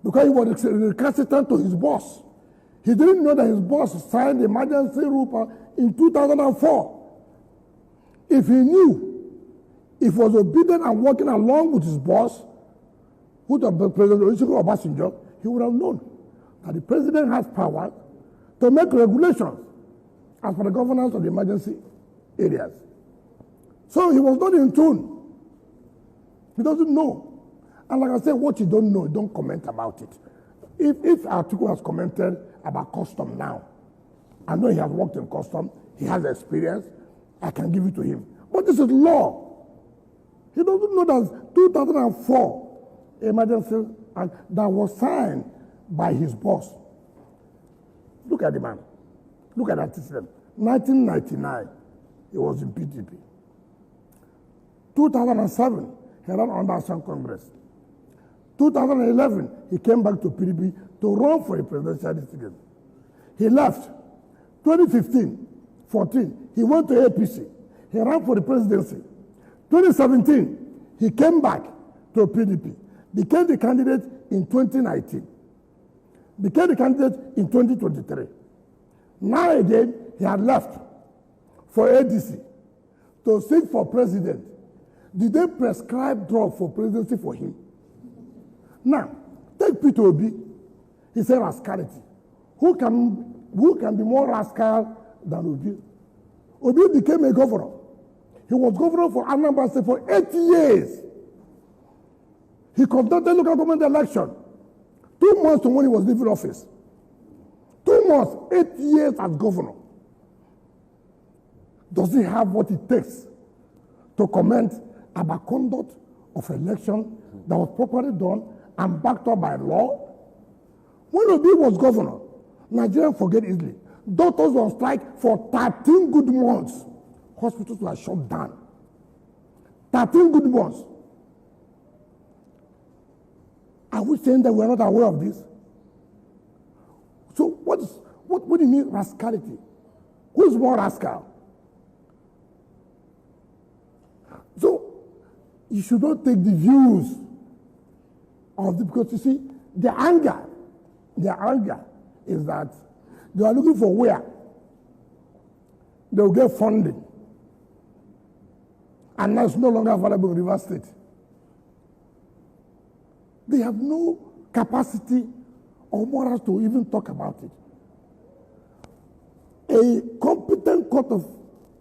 because he was recalcitrant to his boss. He didn't know that his boss signed the emergency rule in 2004. If he knew, if he was obedient and working along with his boss, who the President Olusegun Obasanjo, he would have known that the president has power to make regulations as for the governance of the emergency areas. So he was not in tune. He doesn't know. And like I said, what you don't know, don't comment about it. If Atiku has commented about custom now, I know he has worked in custom, he has experience, I can give it to him. But this is law. He doesn't know that 2004 emergency act that was signed by his boss. Look at the man. Look at that system. 1999, he was in PDP. 2007, he ran under Action Congress. 2011, he came back to PDP to run for a presidential ticket. He left. 2015, 14, he went to APC. He ran for the presidency. 2017, he came back to PDP, became the candidate in 2019, became the candidate in 2023. Now again, he had left for ADC to seek for president. Did they prescribe drug for presidency for him? Now, take Peter Obi. He said rascality. Who can be more rascal than Obi? Obi became a governor. He was governor for Anambra State for 8 years. He conducted local government election 2 months to when he was leaving office. 2 months, 8 years as governor. Does he have what it takes to comment about conduct of election that was properly done and backed up by law? When Obi was governor, Nigerians forget easily. Doctors were on strike for 13 good months. Hospitals were shut down. 13 good months. Are we saying that we're not aware of this? So what do you mean rascality? Who's more rascal? So you should not take the views of the, because you see, The anger is that they are looking for where they will get funding. And that's no longer available in River State. They have no capacity or morals to even talk about it. A competent court of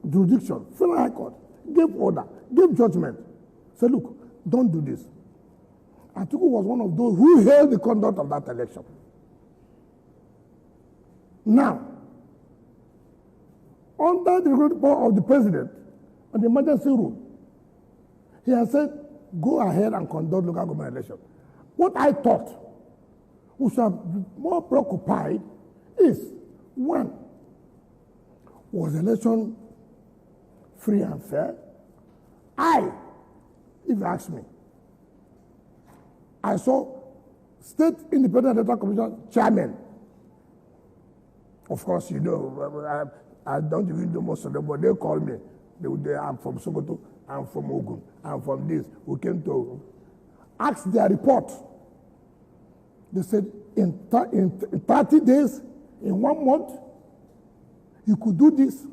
jurisdiction, Federal High Court, gave order, gave judgment, said, look, don't do this. Atiku was one of those who held the conduct of that election. Now, under the report of the president on the emergency rule, he has said, go ahead and conduct local government elections. What I thought we should be more preoccupied is, one, was the election free and fair? If you ask me, I saw State Independent Electoral Commission chairman. Of course, you know, I don't even know most of them, but they call me. I'm from Sokoto, I'm from Ogun, I'm from this. We came to ask their report. They said in 30 days, in 1 month, you could do this.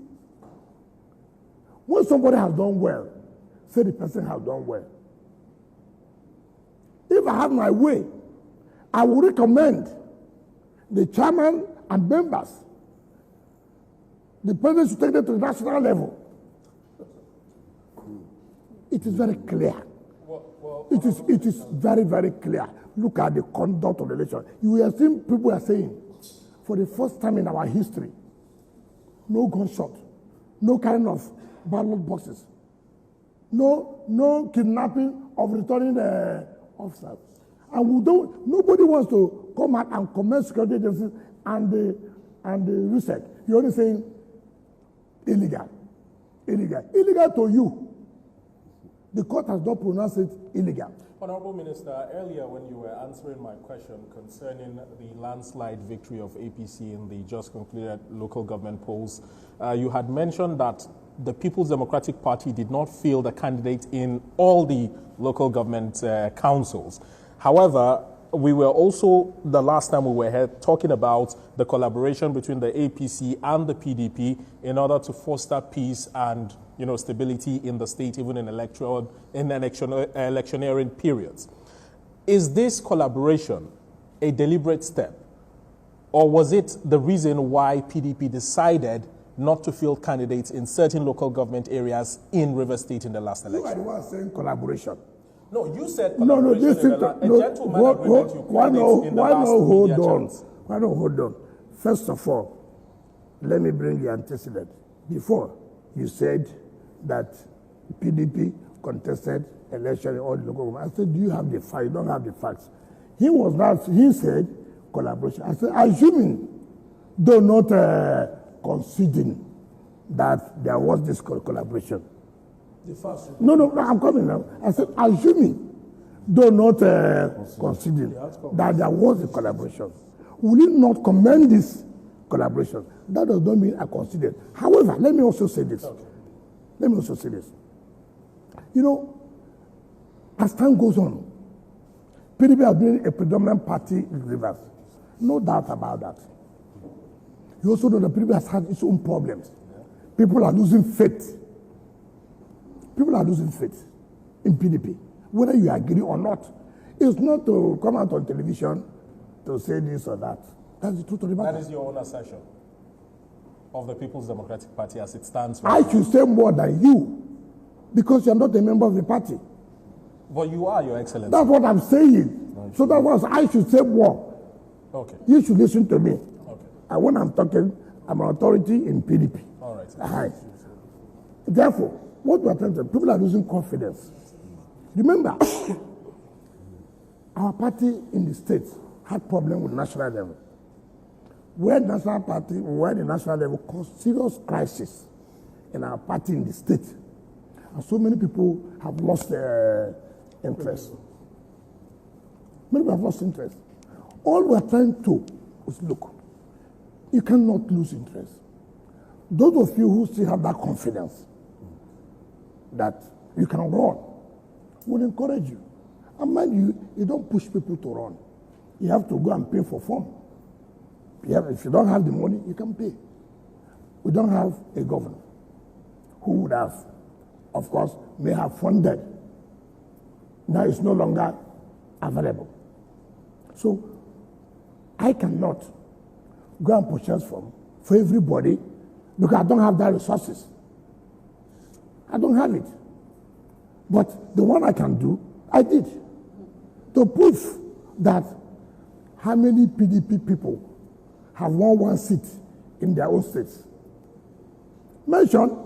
When somebody has done well, say the person has done well. If I have my way, I will recommend the chairman and members. The president should take them to the national level. It is very clear. It is very, very clear. Look at the conduct of the election. You have seen people are saying, for the first time in our history, no gunshot, no kind of ballot boxes, no kidnapping of returning officers. And nobody wants to come out and commend security agencies and the research. You're only saying illegal. Illegal to you. The court has not pronounced it illegal. Honorable Minister, earlier when you were answering my question concerning the landslide victory of APC in the just concluded local government polls, you had mentioned that the People's Democratic Party did not field a candidate in all the local government councils. However, we were also, the last time we were here, talking about the collaboration between the APC and the PDP in order to foster peace and stability in the state, even in electioneering periods. Is this collaboration a deliberate step, or was it the reason why PDP decided not to field candidates in certain local government areas in River State in the last election? You are the one saying collaboration. No, you said collaboration. Why not hold on? First of all, let me bring the antecedent. Before, you said that PDP contested election in all the local governments. I said, do you have the facts? You don't have the facts. He said collaboration. I said, assuming, though not conceding that there was this collaboration. No, I'm coming now. I said, assuming, though not conceding that there was a collaboration, will you not commend this collaboration? That does not mean I considered. However, let me also say this. As time goes on, PDP has been a predominant party in Rivers. No doubt about that. You also know that PDP has had its own problems. People are losing faith. People are losing faith in PDP, whether you agree or not. It's not to come out on television to say this or that. That's the truth of the matter. That is your own assertion of the People's Democratic Party as it stands right now. I should say more than you, because you're not a member of the party. But you are, Your Excellency. That's what I'm saying. Okay. So that's what I should say more. Okay. You should listen to me. Okay. And when I'm talking, I'm an authority in PDP. All right. Therefore, what we are trying to do, people are losing confidence. Remember, our party in the states had problem with national level. Where the national level caused serious crisis in our party in the state. And so many people have lost their interest. Many people have lost interest. All we are trying to is, look, you cannot lose interest. Those of you who still have that confidence that you can run, will encourage you. And mind you, you don't push people to run. you have to go and pay for form. If you don't have the money, you can pay. We don't have a governor who would have, of course, may have funded. Now it's no longer available. So I cannot go and purchase form for everybody because I don't have that resources. I don't have it. But the one I can do, I did. To prove that how many PDP people have won one seat in their own states. Mention.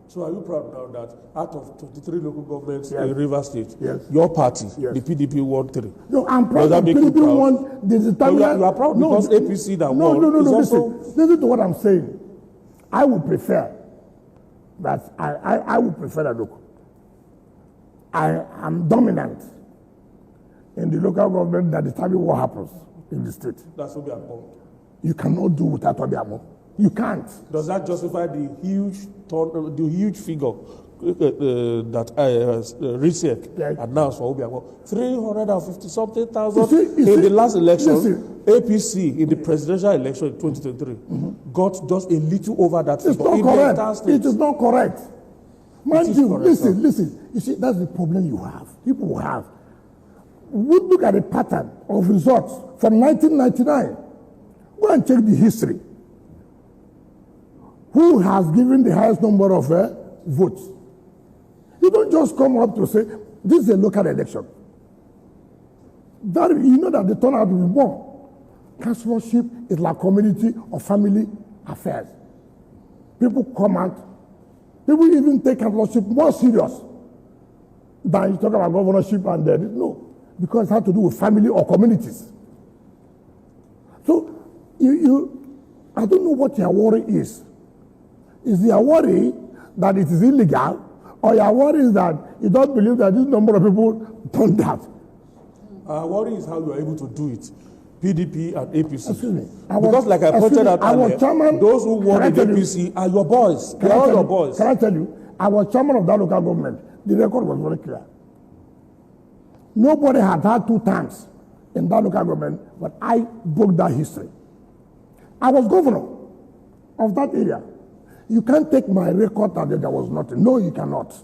So are you proud now that out of 23 local governments Yes. in Rivers State, Yes. your party, Yes. the PDP, won 3? No, I'm proud Does that that make you PDP proud? won the determinant. You are proud because APC that no, won No, is listen. also- Listen to what I'm saying. I would prefer that I would prefer that, look, I am dominant in the local government that determines what happens in the state. That's what we are called. You cannot do without Obiamo. You can't. Does that justify the huge figure that RISEC Yes. announced for Obiamo? 350-something thousand You see, in the last election. listen. APC in the presidential election in 2023 got just a little over that It's figure. not in the entire correct. state. It is not correct. Mind is you, correct, listen. You see, that's the problem you have. People have. We look at the pattern of results from 1999. Go and check the history. Who has given the highest number of votes? You don't just come up to say, this is a local election. That, you know that the turnout will be more. Councillorship is like community or family affairs. People come out. People even take councillorship more serious than you talk about governorship and no, because it has to do with family or communities. So I don't know what your worry is. Is your worry that it is illegal, or your worry is that you don't believe that this number of people done that? Our worry is how you are able to do it. PDP and APC. Excuse me. Because like I pointed out earlier, chairman, those who won in APC are your boys. They are all your boys. Can I tell you, I was chairman of that local government. The record was very clear. Nobody had had 2 times in that local government, but I broke that history. I was governor of that area. You can't take my record that there was nothing. No, you cannot.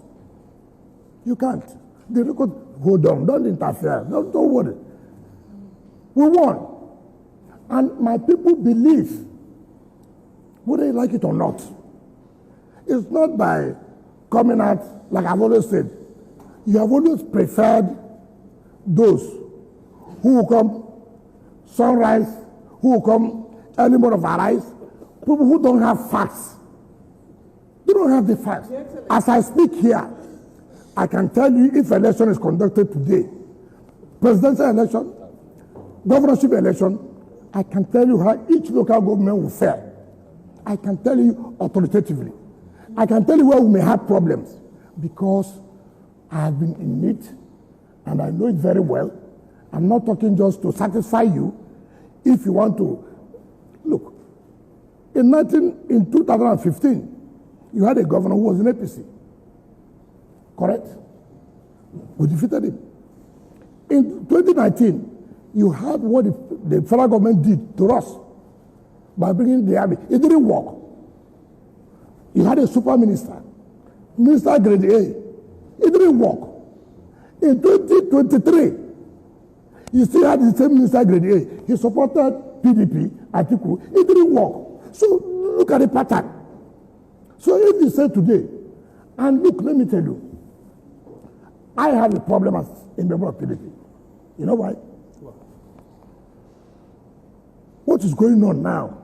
You can't. The record, hold on, don't interfere. Don't worry. We won. And my people believe, whether you like it or not. It's not by coming out, like I've always said, you have always preferred those who will come sunrise, who will come early morning of arise, people who don't have facts. They don't have the facts. As I speak here, I can tell you if election is conducted today, presidential election, governorship election, I can tell you how each local government will fare. I can tell you authoritatively. I can tell you where we may have problems because I have been in it and I know it very well. I'm not talking just to satisfy you. If you want to, look, in 2015, you had a governor who was in APC. Correct? We defeated him. In 2019, you had what the federal government did to us by bringing the army. It didn't work. You had a super minister, minister grade A. It didn't work. In 2023, you still had the same minister grade A. He supported PDP, Atiku. It didn't work. So look at the pattern. So if you say today, and look, let me tell you, I have a problem as a member of PDP. You know why? What is going on now?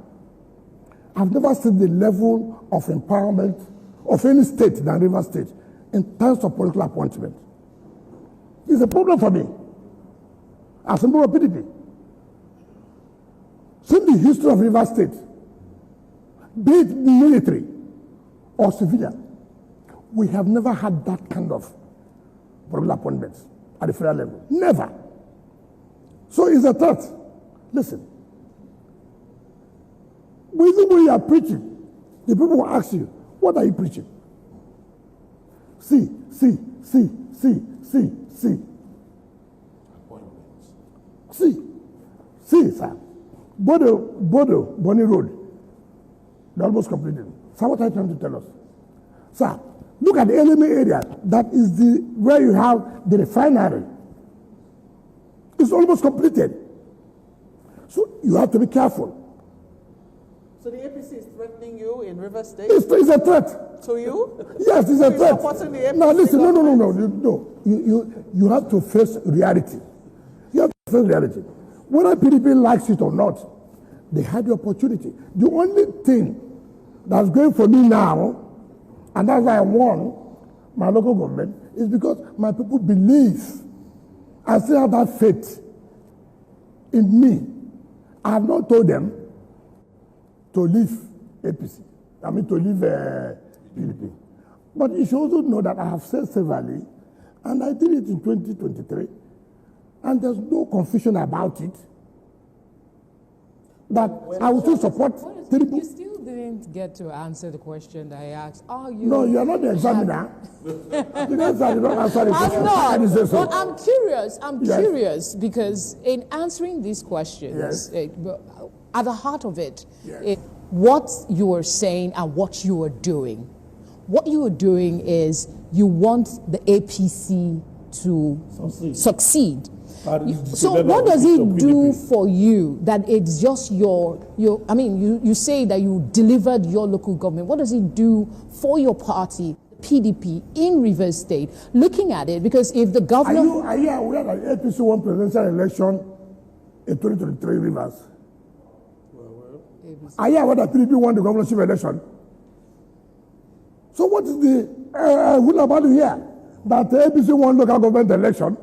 I've never seen the level of empowerment of any state than Rivers State in terms of political appointment. It's a problem for me as a member of PDP. See the history of Rivers State, be it military or civilian, we have never had that kind of political appointments at the federal level. Never. So it's a threat. Listen. Even when you are preaching, the people will ask you, what are you preaching? See. See, sir, Bonny Road, they're almost completed. So what are you trying to tell us? Sir, look at the enemy area. That is where you have the refinery. It's almost completed. So you have to be careful. So the APC is threatening you in River State? It's a threat. To you? Yes, it's a threat. Supporting the APC No, listen, government? no. You have to face reality. You have to face reality. Whether PDP likes it or not, they had the opportunity. The only thing that's going for me now, and that's why I won my local government, is because my people believe and still have that faith in me. I have not told them to leave APC. I mean to leave PDP. But you should also know that I have said severally, and I did it in 2023, and there's no confusion about it, that I will still support PDP. You still didn't get to answer the question that I asked. Are you? No, you are not the examiner. You don't answer the question. I'm not. How do you say so? But I'm curious. Yes. Curious because in answering these questions, Yes. at the heart of it, Yes. what you are saying and what you are doing. What you are doing is you want the APC to succeed. So what does it do for you that it's just I mean, you say that you delivered your local government. What does it do for your party, PDP, in Rivers State? Looking at it, because if the governor... Are you aware that APC won presidential election in 2023 Rivers? Are you aware that PDP won the governorship election? So what is the rule about here? That the APC won local government election.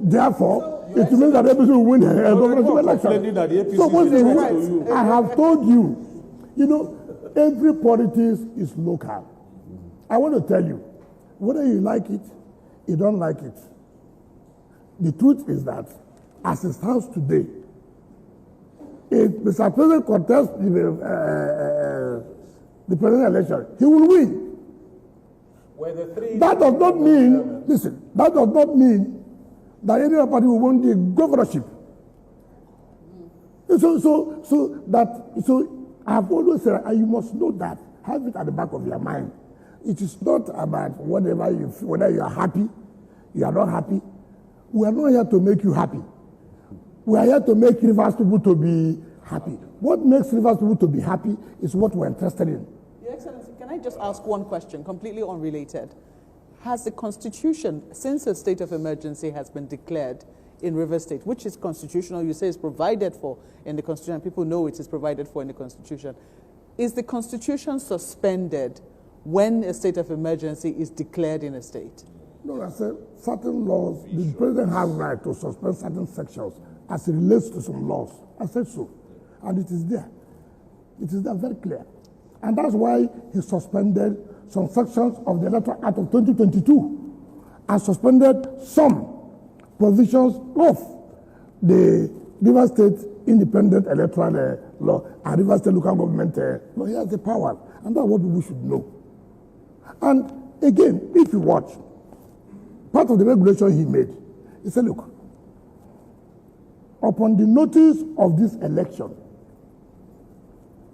Therefore, it means that APC will win the governorship election. So what is the rule? I have told you, every politics is local. I want to tell you, whether you like it, you don't like it. The truth is that, as it stands today, if Mr. President contests the presidential election, he will win. That does not mean, that does not mean that any other party will win the governorship. So I have always said, and you must know that, have it at the back of your mind. It is not about whether you are happy, you are not happy. We are not here to make you happy. We are here to make Rivers people to be happy. What makes Rivers people to be happy is what we're interested in. Your Excellency, can I just ask one question, completely unrelated? Has the Constitution, since a state of emergency has been declared in Rivers State, which is constitutional, you say is provided for in the Constitution, people know it is provided for in the Constitution, is the Constitution suspended when a state of emergency is declared in a state? No, I said certain laws, the president has right to suspend certain sections as it relates to some laws. I said so. And it is there. It is there very clear. And that's why he suspended some sections of the Electoral Act of 2022 and suspended some provisions of the Rivers State Independent Electoral Law and Rivers State Local Government Law. He has the power. And that's what people should know. And again, if you watch, part of the regulation he made, he said, look, upon the notice of this election,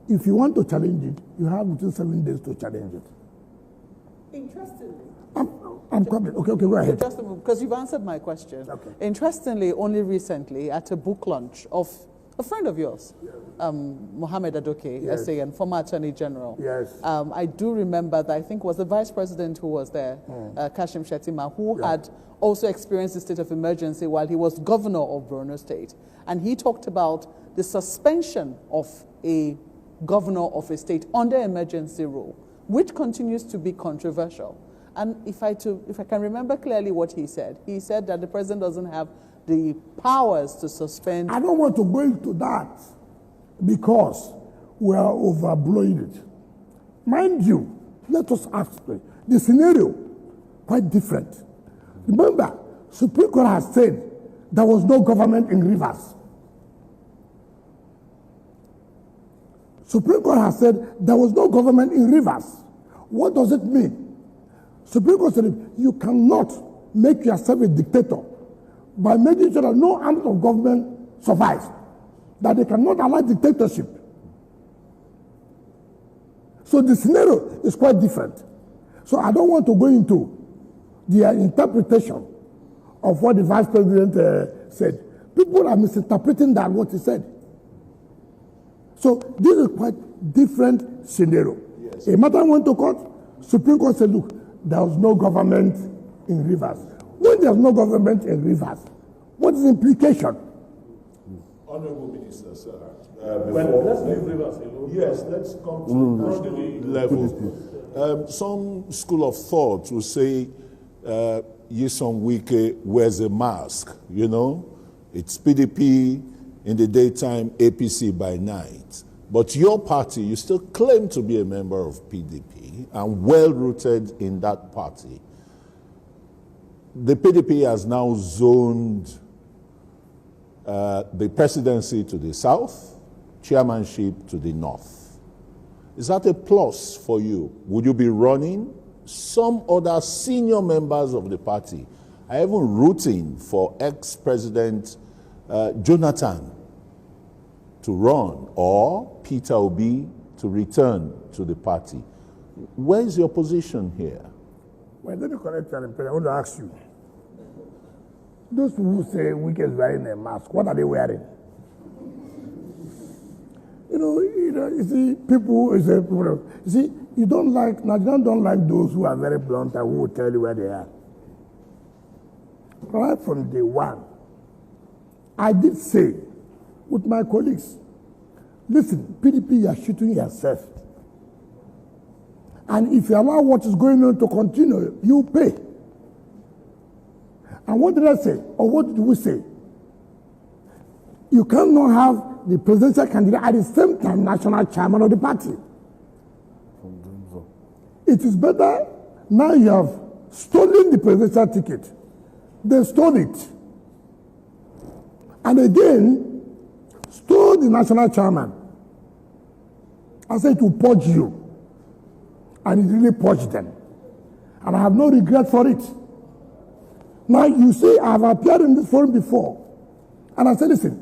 if you want to challenge it, you have within 7 days to challenge it. Interestingly. I'm coming. Okay, go ahead. Just because you've answered my question. Okay. Interestingly, only recently, at a book launch of a friend of yours, Mohammed Adoke, Yes. SA, and former Attorney General. Yes. I do remember that I think was the Vice President who was there, Kashim Shettima, who had also experienced the state of emergency while he was governor of Borno State. And he talked about the suspension of a governor of a state under emergency rule, which continues to be controversial. And if I can remember clearly what he said that the president doesn't have the powers to suspend. I don't want to go into that because we are overblowing it. Mind you, let us ask the scenario quite different. Remember, Supreme Court has said there was no government in Rivers. Supreme Court has said there was no government in Rivers. What does it mean? Supreme Court said you cannot make yourself a dictator by making sure that no arm of government survives. that they cannot allow dictatorship. So the scenario is quite different. So I don't want to go into the interpretation of what the vice president said. People are misinterpreting that what he said. So this is quite different scenario. Yes. A matter went to court, Supreme Court said, look, there was no government in Rivers. When there's no government in Rivers, what is the implication? Honorable Minister, sir. Let's leave Rivers alone. Yes, let's come to the level. Some school of thought will say Nyesom Wike wears a mask, you know. It's PDP in the daytime, APC by night. But your party, you still claim to be a member of PDP and well-rooted in that party. The PDP has now zoned the presidency to the south, chairmanship to the north. Is that a plus for you? Would you be running? Some other senior members of the party are even rooting for ex-president Jonathan to run or Peter Obi to return to the party. Where is your position here? Well, let me correct you. I want to ask you. Those who say Wike is wearing a mask, what are they wearing? You see, people, you see, Nigerians don't like those who are very blunt and who will tell you where they are. Right from day one, I did say with my colleagues, listen, PDP, you are shooting yourself. And if you allow what is going on to continue, you pay. And what did I say? Or what did we say? You cannot have the presidential candidate at the same time national chairman of the party. It is better now you have stolen the presidential ticket. They stole it. And again, stole the national chairman. I said it will purge you. And it really purged them. And I have no regret for it. Now, you see, I have appeared in this forum before. And I said, listen,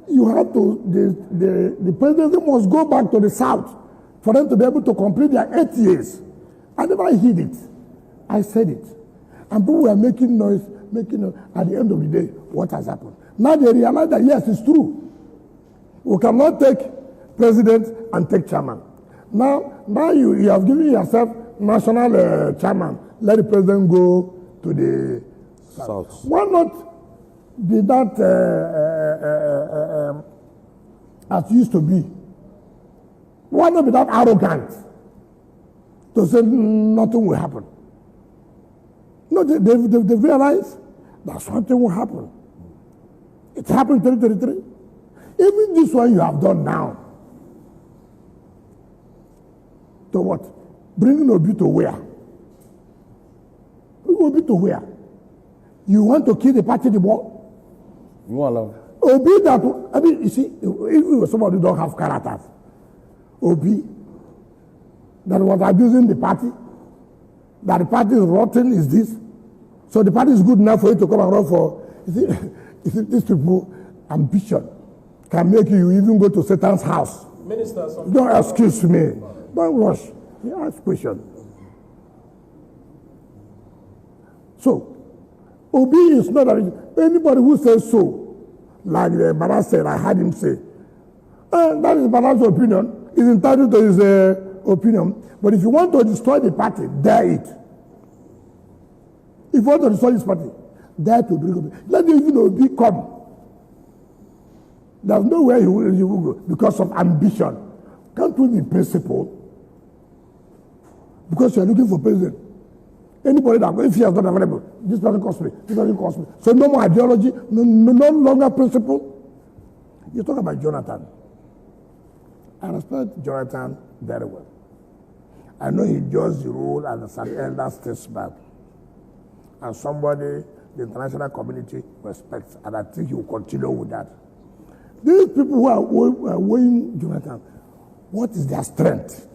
you have to, the presidency must go back to the south for them to be able to complete their 8 years. I never hid it. I said it. And people were making noise, at the end of the day, what has happened? Now they realize that, yes, it's true. We cannot take president and take chairman. Now you have given yourself national chairman. Let the president go to the south. Why not be that as used to be? Why not be that arrogant to say nothing will happen? No, they realize that something will happen. It happened in 2033. Even this one you have done now. To what? Bringing Obi to where? Obi to where? You want to kill the party the more? You want love? Obi that, I mean, you see, if somebody don't have characters, Obi that was abusing the party, that the party is rotten is this, so the party is good enough for you to come and run for, you see these people, ambition can make you even go to Satan's house. Minister, don't excuse me. Don't rush. You ask questions. So, Obi is not anybody who says so, like Baba said, I heard him say, that is Baba's opinion. He's entitled to his opinion. But if you want to destroy the party, dare it. If you want to destroy this party, dare to bring Obi. Let the even Obi come. There's nowhere he will go because of ambition. Can't we be principled? Because you are looking for president. Anybody that, if he has not available, this person costs me, this person costs me. So no more ideology, no longer principle. You talk about Jonathan. I respect Jonathan very well. I know he judged the role as an elder statesman. And somebody the international community respects, and I think he will continue with that. These people who are weighing Jonathan, what is their strength?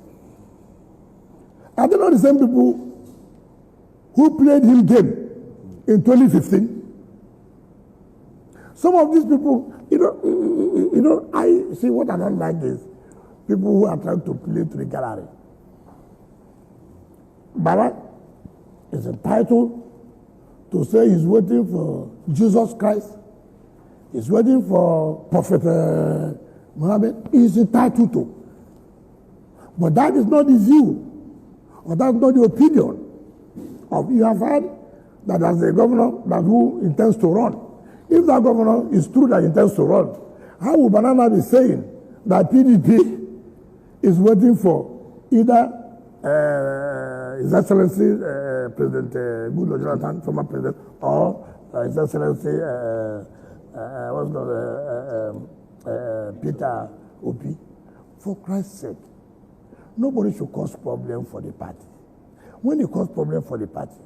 Are they not the same people who played him game in 2015? Some of these people, I see what I don't like is people who are trying to play to the gallery. Baba is entitled to say he's waiting for Jesus Christ. He's waiting for Prophet Muhammad. He's entitled to. But that is not the view, or that's not the opinion of you have heard that as a governor that who intends to run. If that governor is true that he intends to run, how would Banana be saying that PDP is waiting for either His Excellency President Goodluck Jonathan, former president, or His Excellency Peter Obi? For Christ's sake, nobody should cause problem for the party. When you cause problem for the party,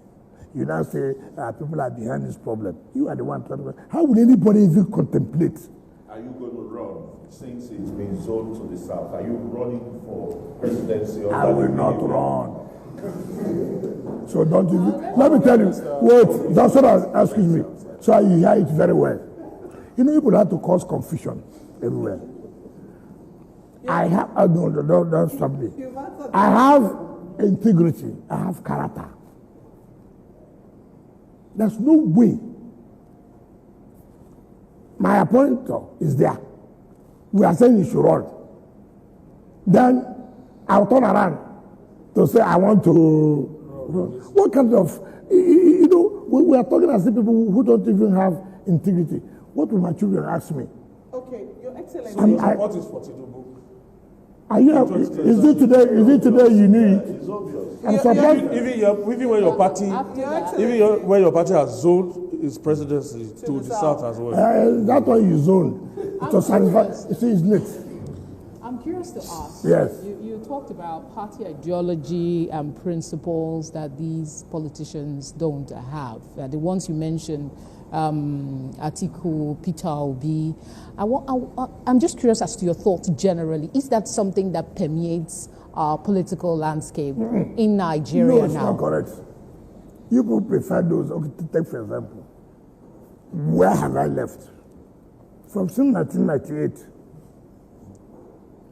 you now say people are behind this problem. You are the one trying to. How will anybody even contemplate? Are you going to run since it's been zoned to the south? Are you running for presidency? I will not run. So don't even. Let me tell you. Wait, that's what I excuse me. So you hear it very well. You know, people have to cause confusion everywhere. I have. No, don't stop me. I have integrity. I have character. There's no way. My appointer is there. We are saying you should run. Then I'll turn around to say I want to run. What kind of, we are talking as if people who don't even have integrity. What will my children ask me? Okay, Your Excellency. What is for TINUBU? Is it today you need? It's obvious. I'm surprised. Even when your party has zoned its presidency to the south as well. That's why you zone. To satisfy. You see, it's late. I'm curious to ask. Yes. You talked about party ideology and principles that these politicians don't have. The ones you mentioned, Atiku, Peter Obi. I'm just curious as to your thoughts generally. Is that something that permeates our political landscape in Nigeria now? No, it's not correct. You people prefer those. Okay, to take for example, where have I left? From since 1998,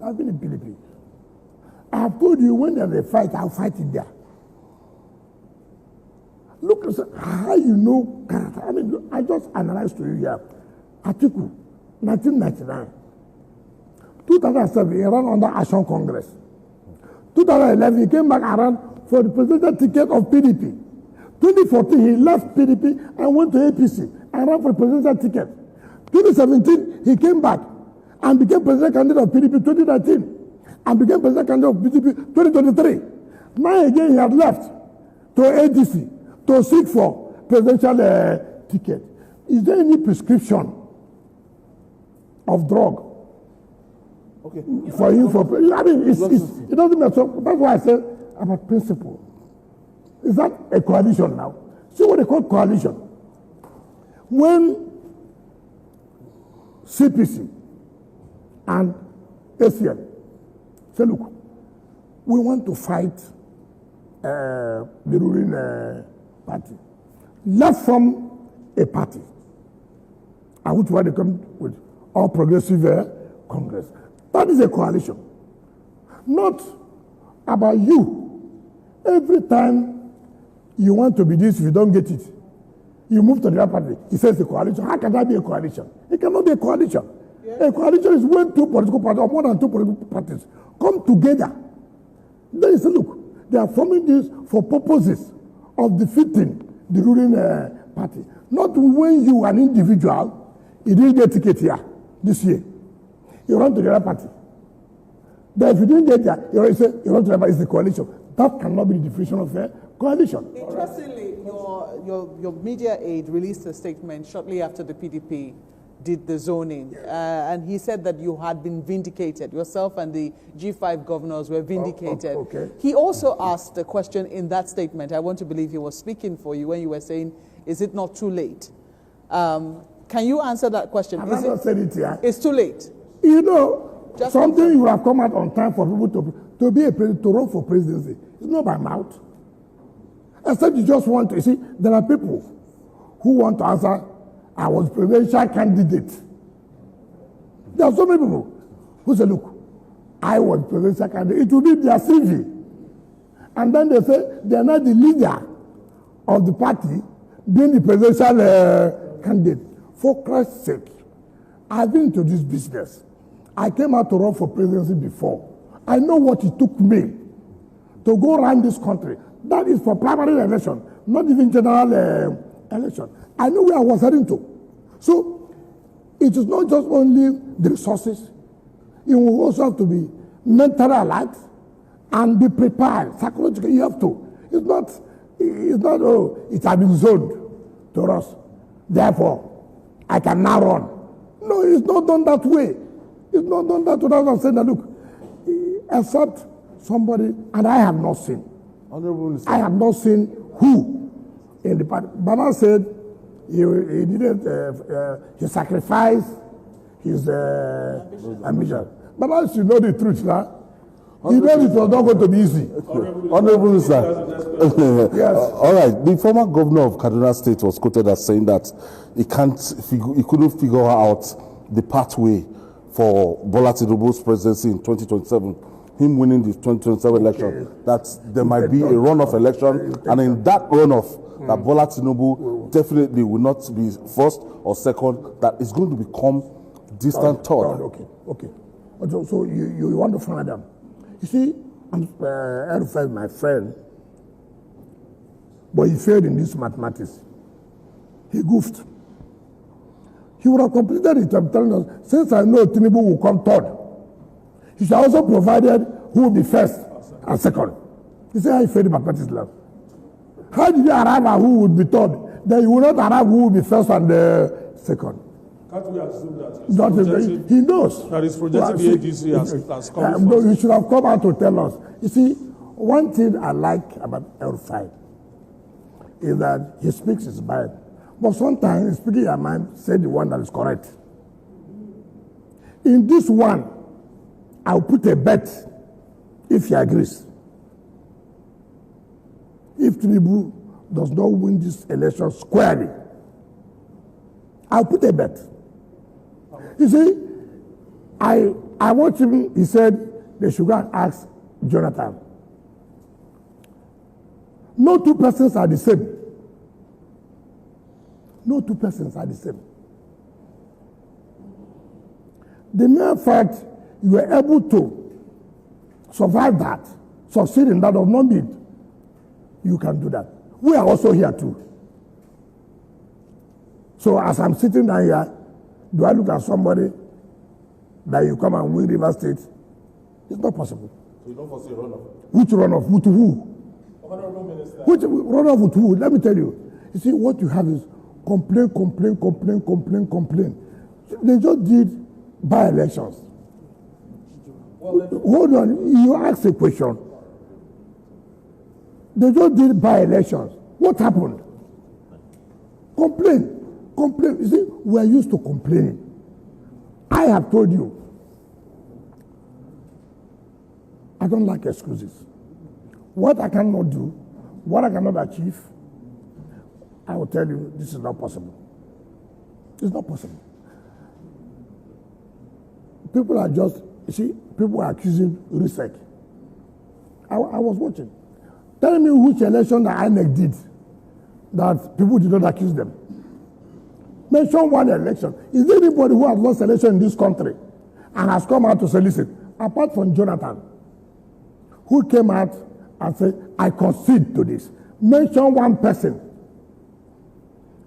I've been in PDP. I have told you when there's a fight, I'll fight it there. Look how you know character. I mean, I just analyzed to you here. Atiku, 1999. 2007, he ran under Action Congress. 2011, he came back around for the presidential ticket of PDP. 2014, he left PDP and went to APC and ran for the presidential ticket. 2017, he came back and became president candidate of PDP 2019 and became president candidate of PDP 2023. Now again, he had left to ADC to seek for presidential ticket. Is there any prescription of drug for him? I mean, it doesn't matter. That's why I said about principle. Is that a coalition now? See what they call coalition. When CPC and ACN say, look, we want to fight the ruling party, left from a party, and which one they come with, All Progressive Congress. That is a coalition. Not about you. Every time you want to be this, if you don't get it, you move to the other party. He says a coalition. How can that be a coalition? It cannot be a coalition. Yeah. A coalition is when two political parties or more than two political parties come together. Then you say, look, they are forming this for purposes of defeating the ruling party. Not when you, an individual, you didn't get ticket here this year. You run to the other party. But if you didn't get there, you say you run to the other party, it's the coalition. That cannot be the definition of a coalition. Interestingly, your media aide released a statement shortly after the PDP did the zoning, and he said that you had been vindicated. Yourself and the G5 governors were vindicated. Okay. He also asked a question in that statement. I want to believe he was speaking for you when you were saying, is it not too late? Can you answer that question? I've not said it here. It's too late. You know, just something you have come out on time for people to be a president, to run for presidency. It's not by mouth. Except you just want to, you see, there are people who want to answer I was presidential candidate. There are so many people who say, look, I was presidential candidate. It will be their CV. And then they say they are not the leader of the party being the presidential candidate. For Christ's sake, I've been into this business. I came out to run for presidency before. I know what it took me to go around this country. That is for primary election, not even general election. I know where I was heading to. So it is not just only the resources. You will also have to be mentally alert and be prepared psychologically. You have to. It's not, oh, it has been zoned to us. Therefore, I can now run. No, it's not done that way. It's not done that way. I'm saying that, look, except somebody, and I have not seen. I have not seen who in the party. Baba said he didn't, he sacrificed his ambition. Baba should know the truth now. He knows it was not going to be easy. Honorable Minister. Yes. All right. The former governor of Kaduna State was quoted as saying that he couldn't figure out the pathway for Bola Tinubu's presidency in 2027. Him winning the 2027 election, that there might be a runoff election, and in that runoff, that Bola Tinubu definitely will not be first or second, that is going to become distant third. Okay. So you want to find them. You see, I'm my friend, but he failed in this mathematics. He goofed. He would have completed it. I'm telling us, since I know Tinubu will come third, he should also provided who will be first and second. You see how he failed in mathematics lab. How did you arrive at who would be third? Then you will not arrive who will be first and second. Can't we assume that he knows. That is projecting the ADC as coming no, you should have come out to tell us. You see, one thing I like about El-Rufai is that he speaks his mind. But sometimes, speaking your mind, say the one that is correct. In this one, I'll put a bet if he agrees. If Tinubu does not win this election squarely, I'll put a bet. You see, I watched him, he said they should go and ask Jonathan. No two persons are the same. No two persons are the same. The mere fact you were able to survive that, succeed in that does not mean you can do that. We are also here too. So as I'm sitting down here, do I look at somebody that you come and win River State? It's not possible. So you don't foresee a runoff? Which runoff? With who? Honorable Minister. Which runoff with who? Let me tell you. You see, what you have is complain. They just did by-elections. Hold on, you asked a question. They just did by-elections. What happened? Complain. You see, we are used to complaining. I have told you, I don't like excuses. What I cannot do, what I cannot achieve, I will tell you, this is not possible. It's not possible. People are just, you see, people are accusing research. I was watching. Tell me which election that INEC did that people did not accuse them. Mention one election. Is there anybody who has lost election in this country and has come out to solicit, apart from Jonathan, who came out and said, I concede to this? Mention one person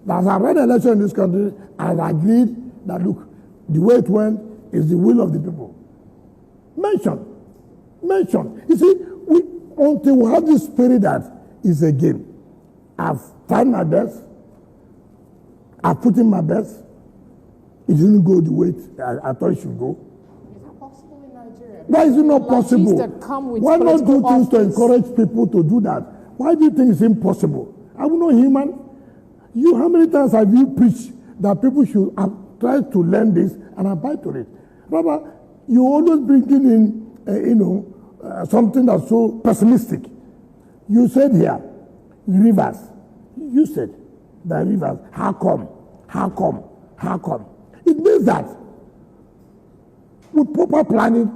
that has run election in this country and has agreed that, look, the way it went is the will of the people. Mention. You see, until we have this spirit that is a game. I've tried my best. I've put in my best. It didn't go the way I thought it should go. Is it possible in Nigeria? Why is it not possible? Why not do things to encourage people to do that? Why do you think it's impossible? Are we not human? How many times have you preached that people should try to learn this and abide to it? Rather, you always bringing in, something that's so pessimistic. You said here, rivers. You said the rivers. How come? How come? How come? It means that with proper planning,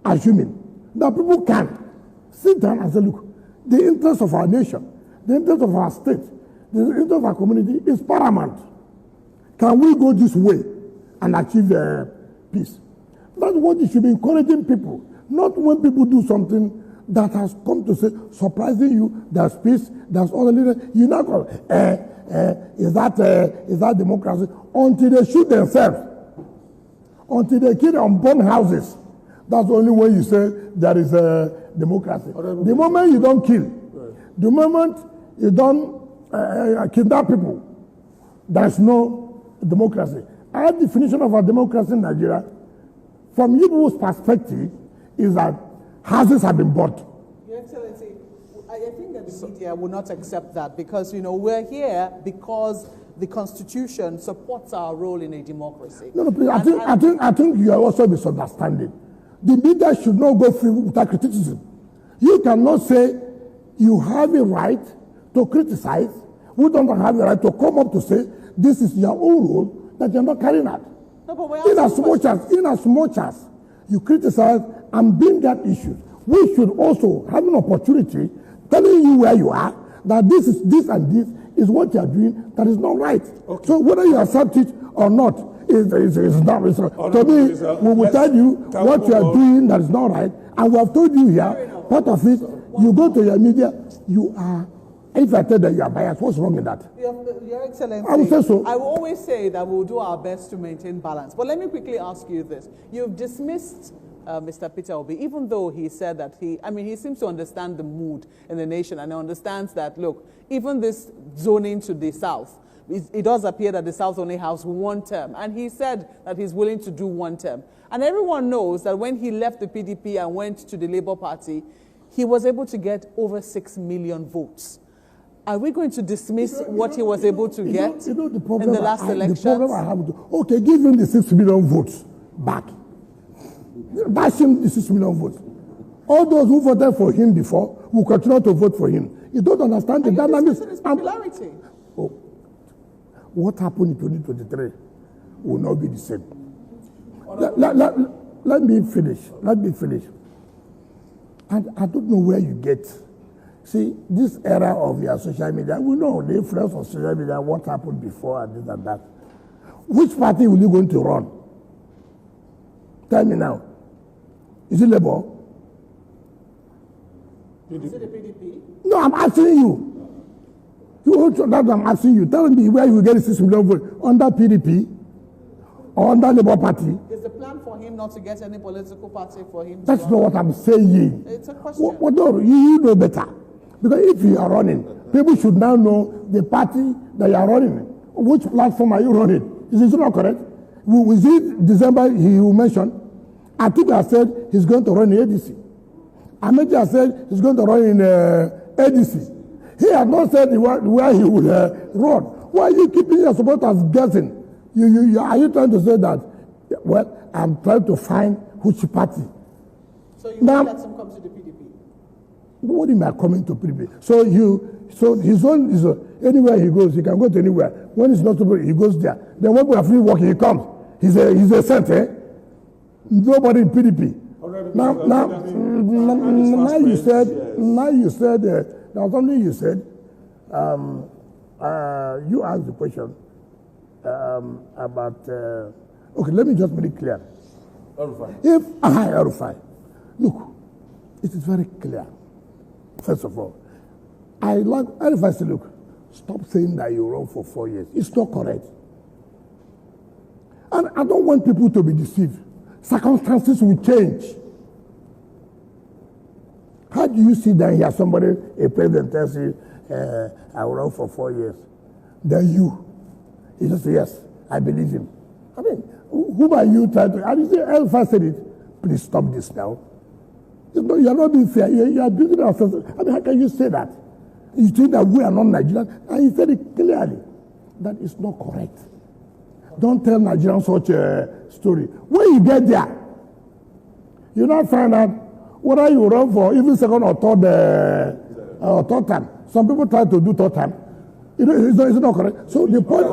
assuming that people can sit down and say, look, the interest of our nation, the interest of our state, the interest of our community is paramount. Can we go this way and achieve peace? That's what you should be encouraging people, not when people do something that has come to say, surprising you, there's peace, there's orderliness. You now call, is that democracy? Until they shoot themselves, until they kill and burn houses, that's the only way you say there is a democracy. The moment you don't kill, the moment you don't kidnap people, there's no democracy. Our definition of a democracy in Nigeria, from people's perspective, is that houses have been bought. Your Excellency, I think that the media will not accept that because, you know, we're here because the Constitution supports our role in a democracy. No, please, I think you are also misunderstanding. The media should not go free without criticism. You cannot say you have a right to criticize. We don't have a right to come up to say this is your own role that you're not carrying out. No, but in as much as you criticize and bring out issues, we should also have an opportunity telling you where you are, that this and this is what you are doing that is not right. Okay. So whether you accept it or not is not. To me, we will tell you what you are doing that is not right, and we have told you here, part of it, you go to your media, you are, if I tell that you are biased, what's wrong with that? Your Excellency, I will say so. I will always say that we'll do our best to maintain balance. But let me quickly ask you this. You've dismissed Mr. Peter Obi, even though he said that he seems to understand the mood in the nation and understands that, look, even this zoning to the south, it does appear that the south only has one term. And he said that he's willing to do one term. And everyone knows that when he left the PDP and went to the Labour Party, he was able to get over 6 million votes. Are we going to dismiss what he was able to get in the last elections? The problem I have okay, give him the 6 million votes back. Bash him the 6 million votes. All those who voted for him before will continue to vote for him. You don't understand the dynamics. His popularity. What happened in 2023 will not be the same. Let me finish. Let me finish. And I don't know where you get. See, this era of your social media, we know the influence of social media, what happened before and this and that. Which party will you going to run? Tell me now. Is it Labour? Is it the PDP? No, I'm asking you. That's what I'm asking you. Tell me where you will get 6 million votes. Under PDP or under Labour Party? Is the plan for him not to get any political party for him? That's not what I'm saying. It's a question. No, you know better. Because if you are running, people should now know the party that you are running. Which platform are you running? Is it not correct? Was it December he will mention? Atiku has said he's going to run in ADC. Amaechi has said he's going to run in ADC. He has not said where he will run. Why are you keeping your supporters guessing? Are you trying to say that, well, I'm trying to find which party? So you will let him come to the PDP? What am I coming to PDP? So his own is anywhere he goes, he can go to anywhere. When it's not supposed, he goes there. Then when we are free working, he comes. He's a saint, eh? Nobody in PDP. Now you said there was something you said. You asked the question about. Okay, let me just make it clear. Erufai. Look, it is very clear. First of all, I like Erufai say, look, stop saying that you run for 4 years. It's not correct. And I don't want people to be deceived. Circumstances will change. How do you see that here somebody, a president tells you, I will run for 4 years? Then you just say, yes, I believe him. I mean, who are you trying to, and you say, Erufai said it, please stop this now. You are not being fair. You are building ourselves. I mean, how can you say that? You think that we are not Nigerian? And he said it clearly. That is not correct. Don't tell Nigerians such a story. When you get there, you not find out whether you run for even second or third time. Some people try to do third time. It's not correct. So the point.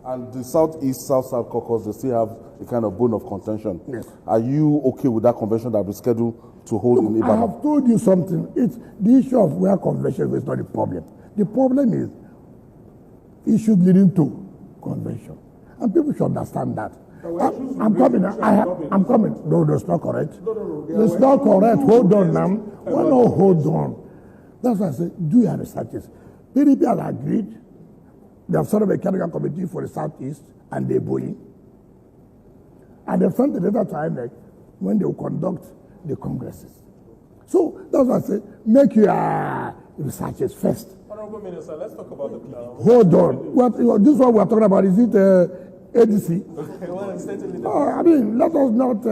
And the Southeast, South caucus, they still have a kind of bone of contention. Yes. Are you okay with that convention that we scheduled to hold in Ibadan? I have told you something. It's the issue of where convention is not the problem. The problem is issues leading to convention. And people should understand that. I'm coming. I'm coming. No, that's not correct. It's not correct. Hold on now. Why not hold on? That's why I say, do your researches. PDP has agreed. They have set up a technical committee for the Southeast and they're going. And they've sent the letter to INEC when they will conduct the congresses. So that's why I say, make your researches first. Honorable Minister, let's talk about the PDP. Hold on. This one we're talking about, is it ADC? I mean, let us not.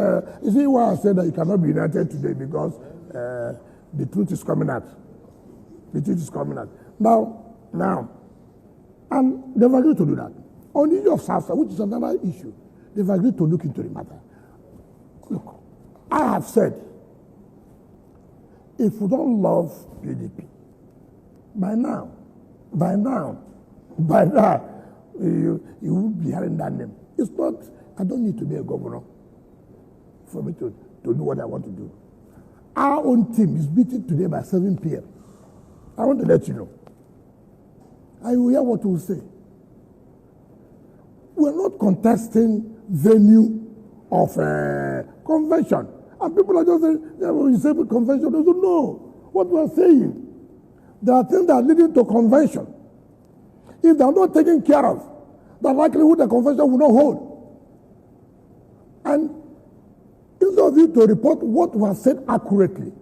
You see why I said that you cannot be united today because the truth is coming out. The truth is coming out. Now, and they've agreed to do that. On the issue of South, which is another issue, they've agreed to look into the matter. Look, I have said, if we don't love PDP, by now, you will be hearing that name. It's not, I don't need to be a governor for me to do what I want to do. Our own team is beaten today by 7 p.m. I want to let you know. I will hear what you will say. We're not contesting venue of a convention. And people are just saying, yeah, when you say convention, they don't know what we are saying. There are things that are leading to convention. If they are not taken care of, the likelihood the convention will not hold. And instead of you to report what was said accurately,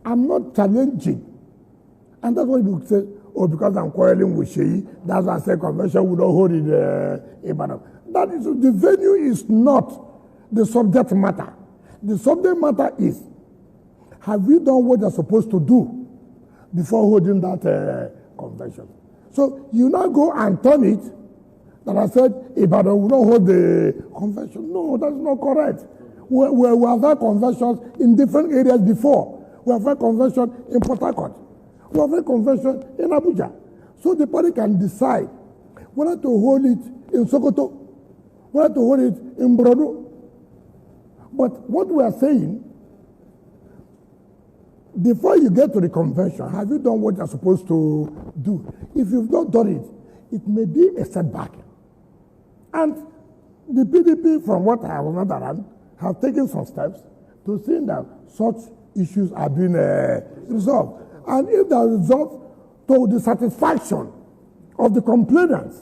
I'm not challenging. And that's what people say, oh, because I'm quarreling with Sheyi, that's why I say convention will not hold in Ibadan. That is, the venue is not the subject matter. The subject matter is, have we done what you're supposed to do before holding that convention? So you now go and turn it that I said Ibadan will not hold the convention. No, that's not correct. We have had conventions in different areas before. We have had convention in Port Harcourt. We have had convention in Abuja. So the party can decide whether to hold it in Sokoto, whether to hold it in Borno. But what we are saying, before you get to the convention, have you done what you're supposed to do? If you've not done it, it may be a setback. And the PDP, from what I was not around, have taken some steps to see that such issues are being resolved. And if they are resolved to the satisfaction of the complainants,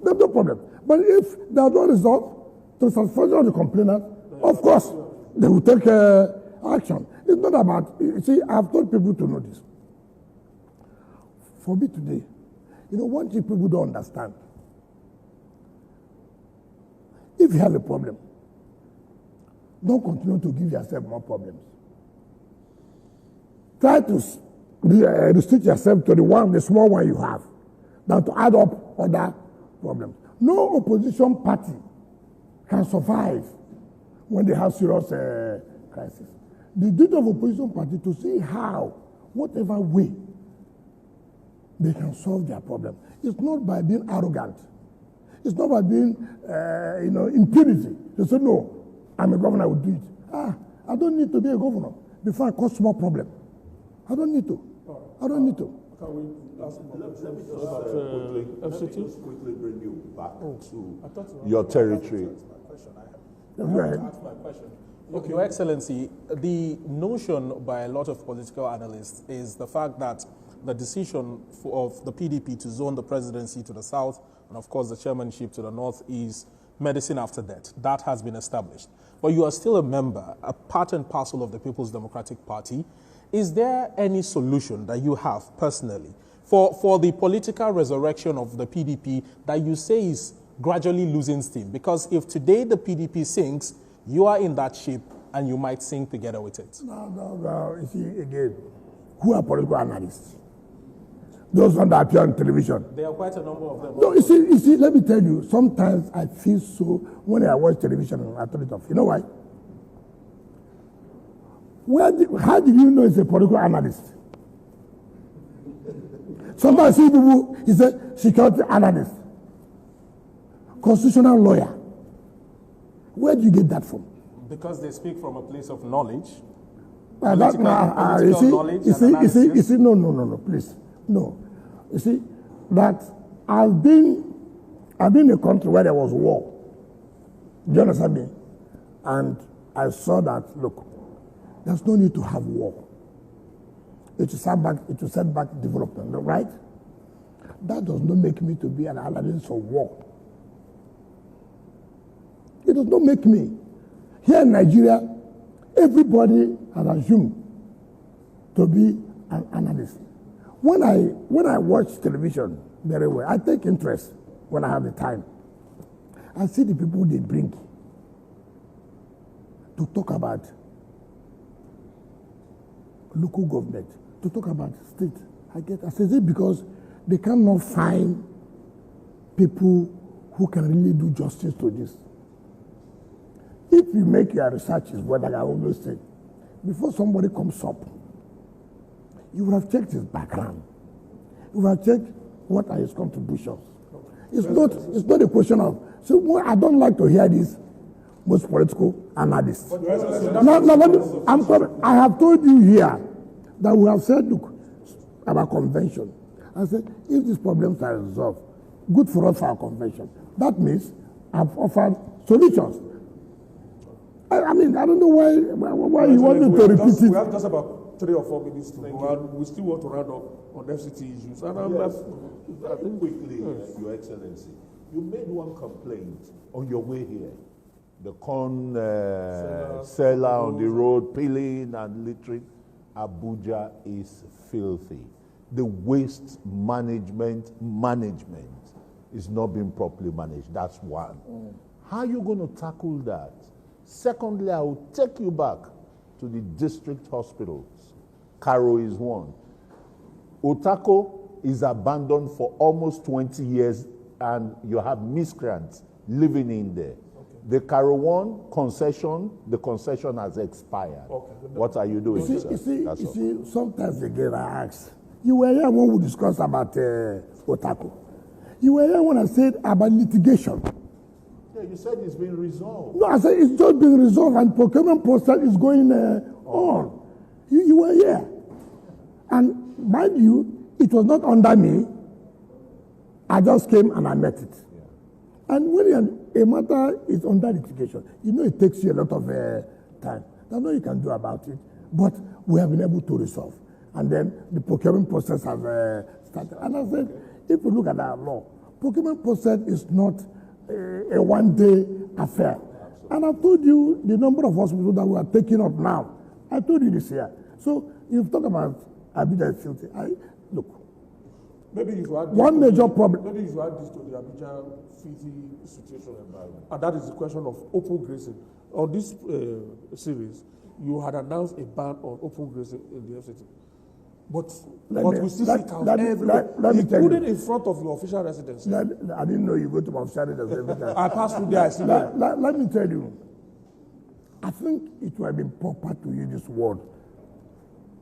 there's no problem. But if they are not resolved to the satisfaction of the complainants, of course, they will take action. It's not about, you see, I've told people to know this. For me today, one thing people don't understand. If you have a problem, don't continue to give yourself more problems. Try to restrict yourself to the small one you have, than to add up other problems. No opposition party can survive when they have serious crisis. The duty of opposition party to see how, whatever way, they can solve their problem. It's not by being arrogant. It's not by being, impunity. They say, no, I'm a governor, I will do it. I don't need to be a governor before I cause small problem. I don't need to. I don't need to. Can we ask about FCT? Just quickly bring you back to your territory. Okay. Your Excellency, the notion by a lot of political analysts is the fact that the decision of the PDP to zone the presidency to the south and, of course, the chairmanship to the north is medicine after death. That has been established. But you are still a member, a part and parcel of the People's Democratic Party. Is there any solution that you have personally for the political resurrection of the PDP that you say is gradually losing steam? Because if today the PDP sinks, you are in that ship and you might sink together with it. No. You see, again, who are political analysts? Those ones that appear on television. There are quite a number of them. No, you see, let me tell you, sometimes I feel so, when I watch television, I turn it off. You know why? How did you know it's a political analyst? Sometimes I see people, he's a security analyst, constitutional lawyer. Where do you get that from? Because they speak from a place of knowledge. You see, no, please. No. You see, that I've been in a country where there was war. Do you understand me? And I saw that, look, there's no need to have war. It will set back development, right? That does not make me to be an analyst of war. It does not make me. Here in Nigeria, everybody has assumed to be an analyst. When I watch television very well, I take interest when I have the time. I see the people they bring to talk about local government, to talk about state. I say it because they cannot find people who can really do justice to this. If you make your researches, what I always say, before somebody comes up, you would have checked his background. You would have checked what are his contributions. It's not a question of, so well, I don't like to hear this most political analysts. I'm coming. I have told you here that we have said, look, about convention. I said, if these problems are resolved, good for us for our convention. That means I've offered solutions. I mean, I don't know why you want me to repeat it. We have just about 3 or 4 minutes to go, and we still want to round up on FCT issues. And Quickly, Your Excellency, you made one complaint on your way here. The corn seller on the road, peeling and littering. Abuja is filthy. The waste management is not being properly managed. That's one. How are you going to tackle that? Secondly, I will take you back to the district hospitals. Karo is one. Otako is abandoned for almost 20 years, and you have miscreants living in there. The Karo 1 concession, the concession has expired. What are you doing, you see, sometimes again I ask, you were here when we discussed about Otako. You were here when I said about litigation. Yeah, you said it's been resolved. No, I said it's just been resolved and procurement process is going on. You were here. And mind you, it was not under me. I just came and I met it. Yeah. And when a matter is under litigation, you know it takes you a lot of time. There's nothing you can do about it. But we have been able to resolve. And then the procurement process has started. And I said, if you look at our law, procurement process is not a one-day affair. And I've told you the number of hospitals that we are taking up now. I told you this here. So you've talked about Abuja filthy. Look. Maybe you should add one major problem. Maybe you should add this to the Abuja filthy situation environment. And that is the question of open grazing. On this series, you had announced a ban on open grazing in the FCT. But we still see cows everywhere, including in front of your official residence. I didn't know you go to my official residence every time. I passed through there, I see that. Let me tell you, I think it would have been proper to use this word,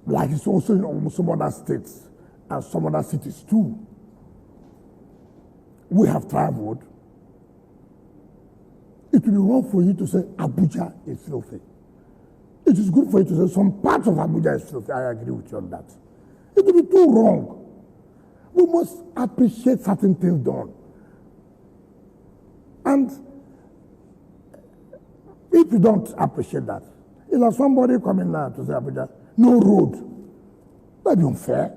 like it's also in some other states and some other cities too. We have traveled. It will be wrong for you to say Abuja is filthy. It is good for you to say some parts of Abuja is filthy. I agree with you on that. It will be too wrong. We must appreciate certain things done. And if you don't appreciate that, it's like somebody coming now to say Abuja, no road. That be unfair.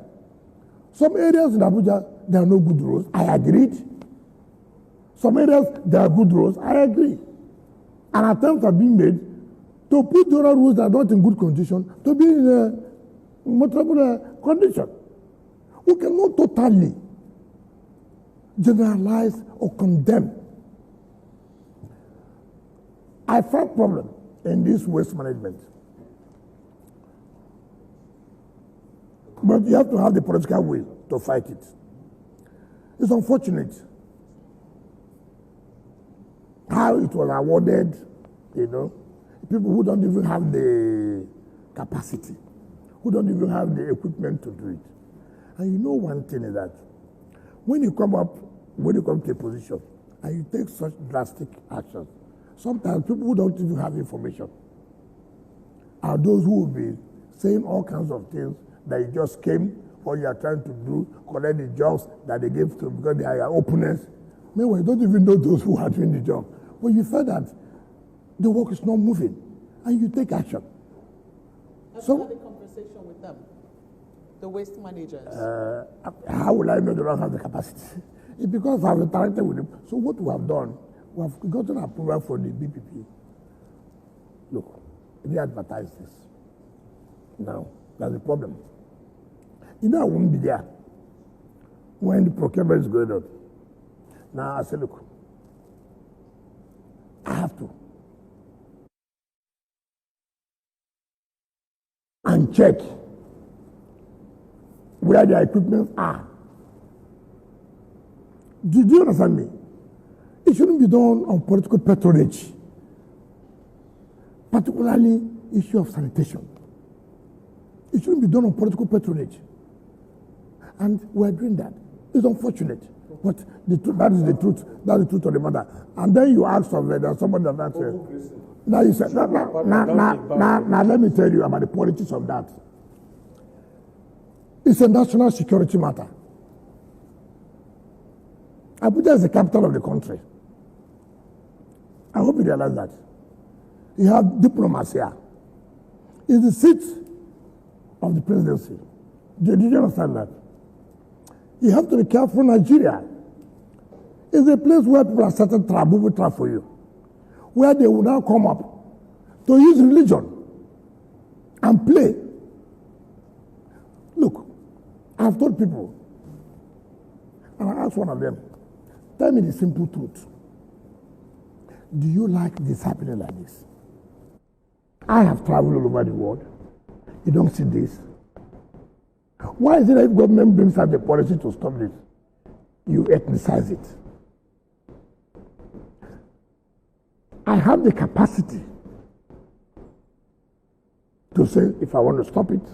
Some areas in Abuja, there are no good roads. I agreed. Some areas, there are good roads. I agree. And attempts are being made to put the other roads that are not in good condition to be in a motorable condition. We cannot totally generalize or condemn. I find problem in this waste management. But you have to have the political will to fight it. It's unfortunate how it was awarded, people who don't even have the capacity, who don't even have the equipment to do it. And you know one thing is that when you come to a position and you take such drastic action, sometimes people who don't even have information are those who will be saying all kinds of things that you just came or you are trying to do, collect the jobs that they gave to because they are your opponents. Meanwhile, you don't even know those who are doing the job. But you feel that the work is not moving and you take action. Have you had a conversation with them, the waste managers? How will I know they don't have the capacity? It's because I've interacted with them. So what we have done, we have gotten approval for the BPP. Look, they advertise this. Now, that's the problem. You know, I won't be there when the procurement is going on. Now, I say, look, I have to. And check where the equipment are. Did you understand me? It shouldn't be done on political patronage, particularly issue of sanitation. It shouldn't be done on political patronage. And we're doing that. It's unfortunate, but that is the truth. That's the truth of the matter. And then you ask of there's somebody that said, now you said, now let me tell you about the politics of that. It's a national security matter. Abuja is the capital of the country. I hope you realize that. You have diplomacy here. It's the seat of the presidency. Did you understand that? You have to be careful. Nigeria is a place where people are starting trouble for you, where they will now come up to use religion and play. Look, I've told people, and I asked one of them, tell me the simple truth. Do you like this happening like this? I have traveled all over the world. You don't see this. Why is it that if government brings out the policy to stop this, you ethnicize it? I have the capacity to say if I want to stop it.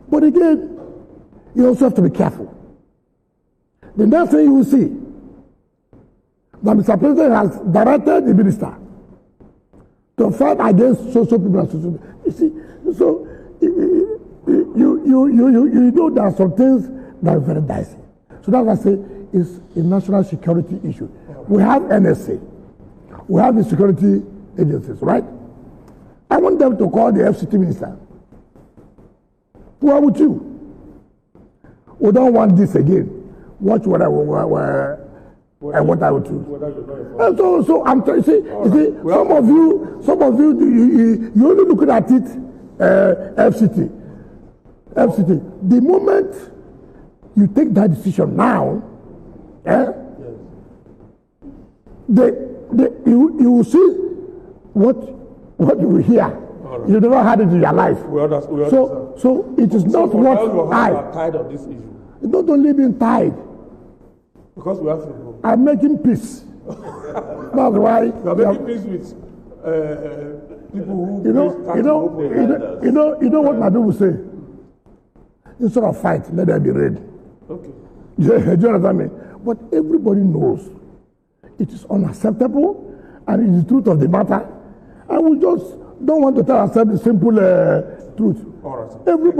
But again, you also have to be careful. The next thing you will see, that Mr. President has directed the minister to fight against social people and social people. You see, so you know there are some things that are very dicey. So that's why I say it's a national security issue. We have NSA. We have the security agencies, right? I want them to call the FCT minister. Who are with you? We don't want this again. Watch what I would do. So I'm trying. You see, some of you only looking at it. FCT. The moment you take that decision now, you will see what you will hear. Right. You never had it in your life. So it is not what I tied on this issue. It's not only being tied. Because we have to. I'm making peace. That's why. You are making peace with people who. You know what my people say. Instead of fight, let there be rain. Okay. Do you understand me? But everybody knows it is unacceptable and it is the truth of the matter. And we just don't want to tell ourselves the simple truth. All right. Everybody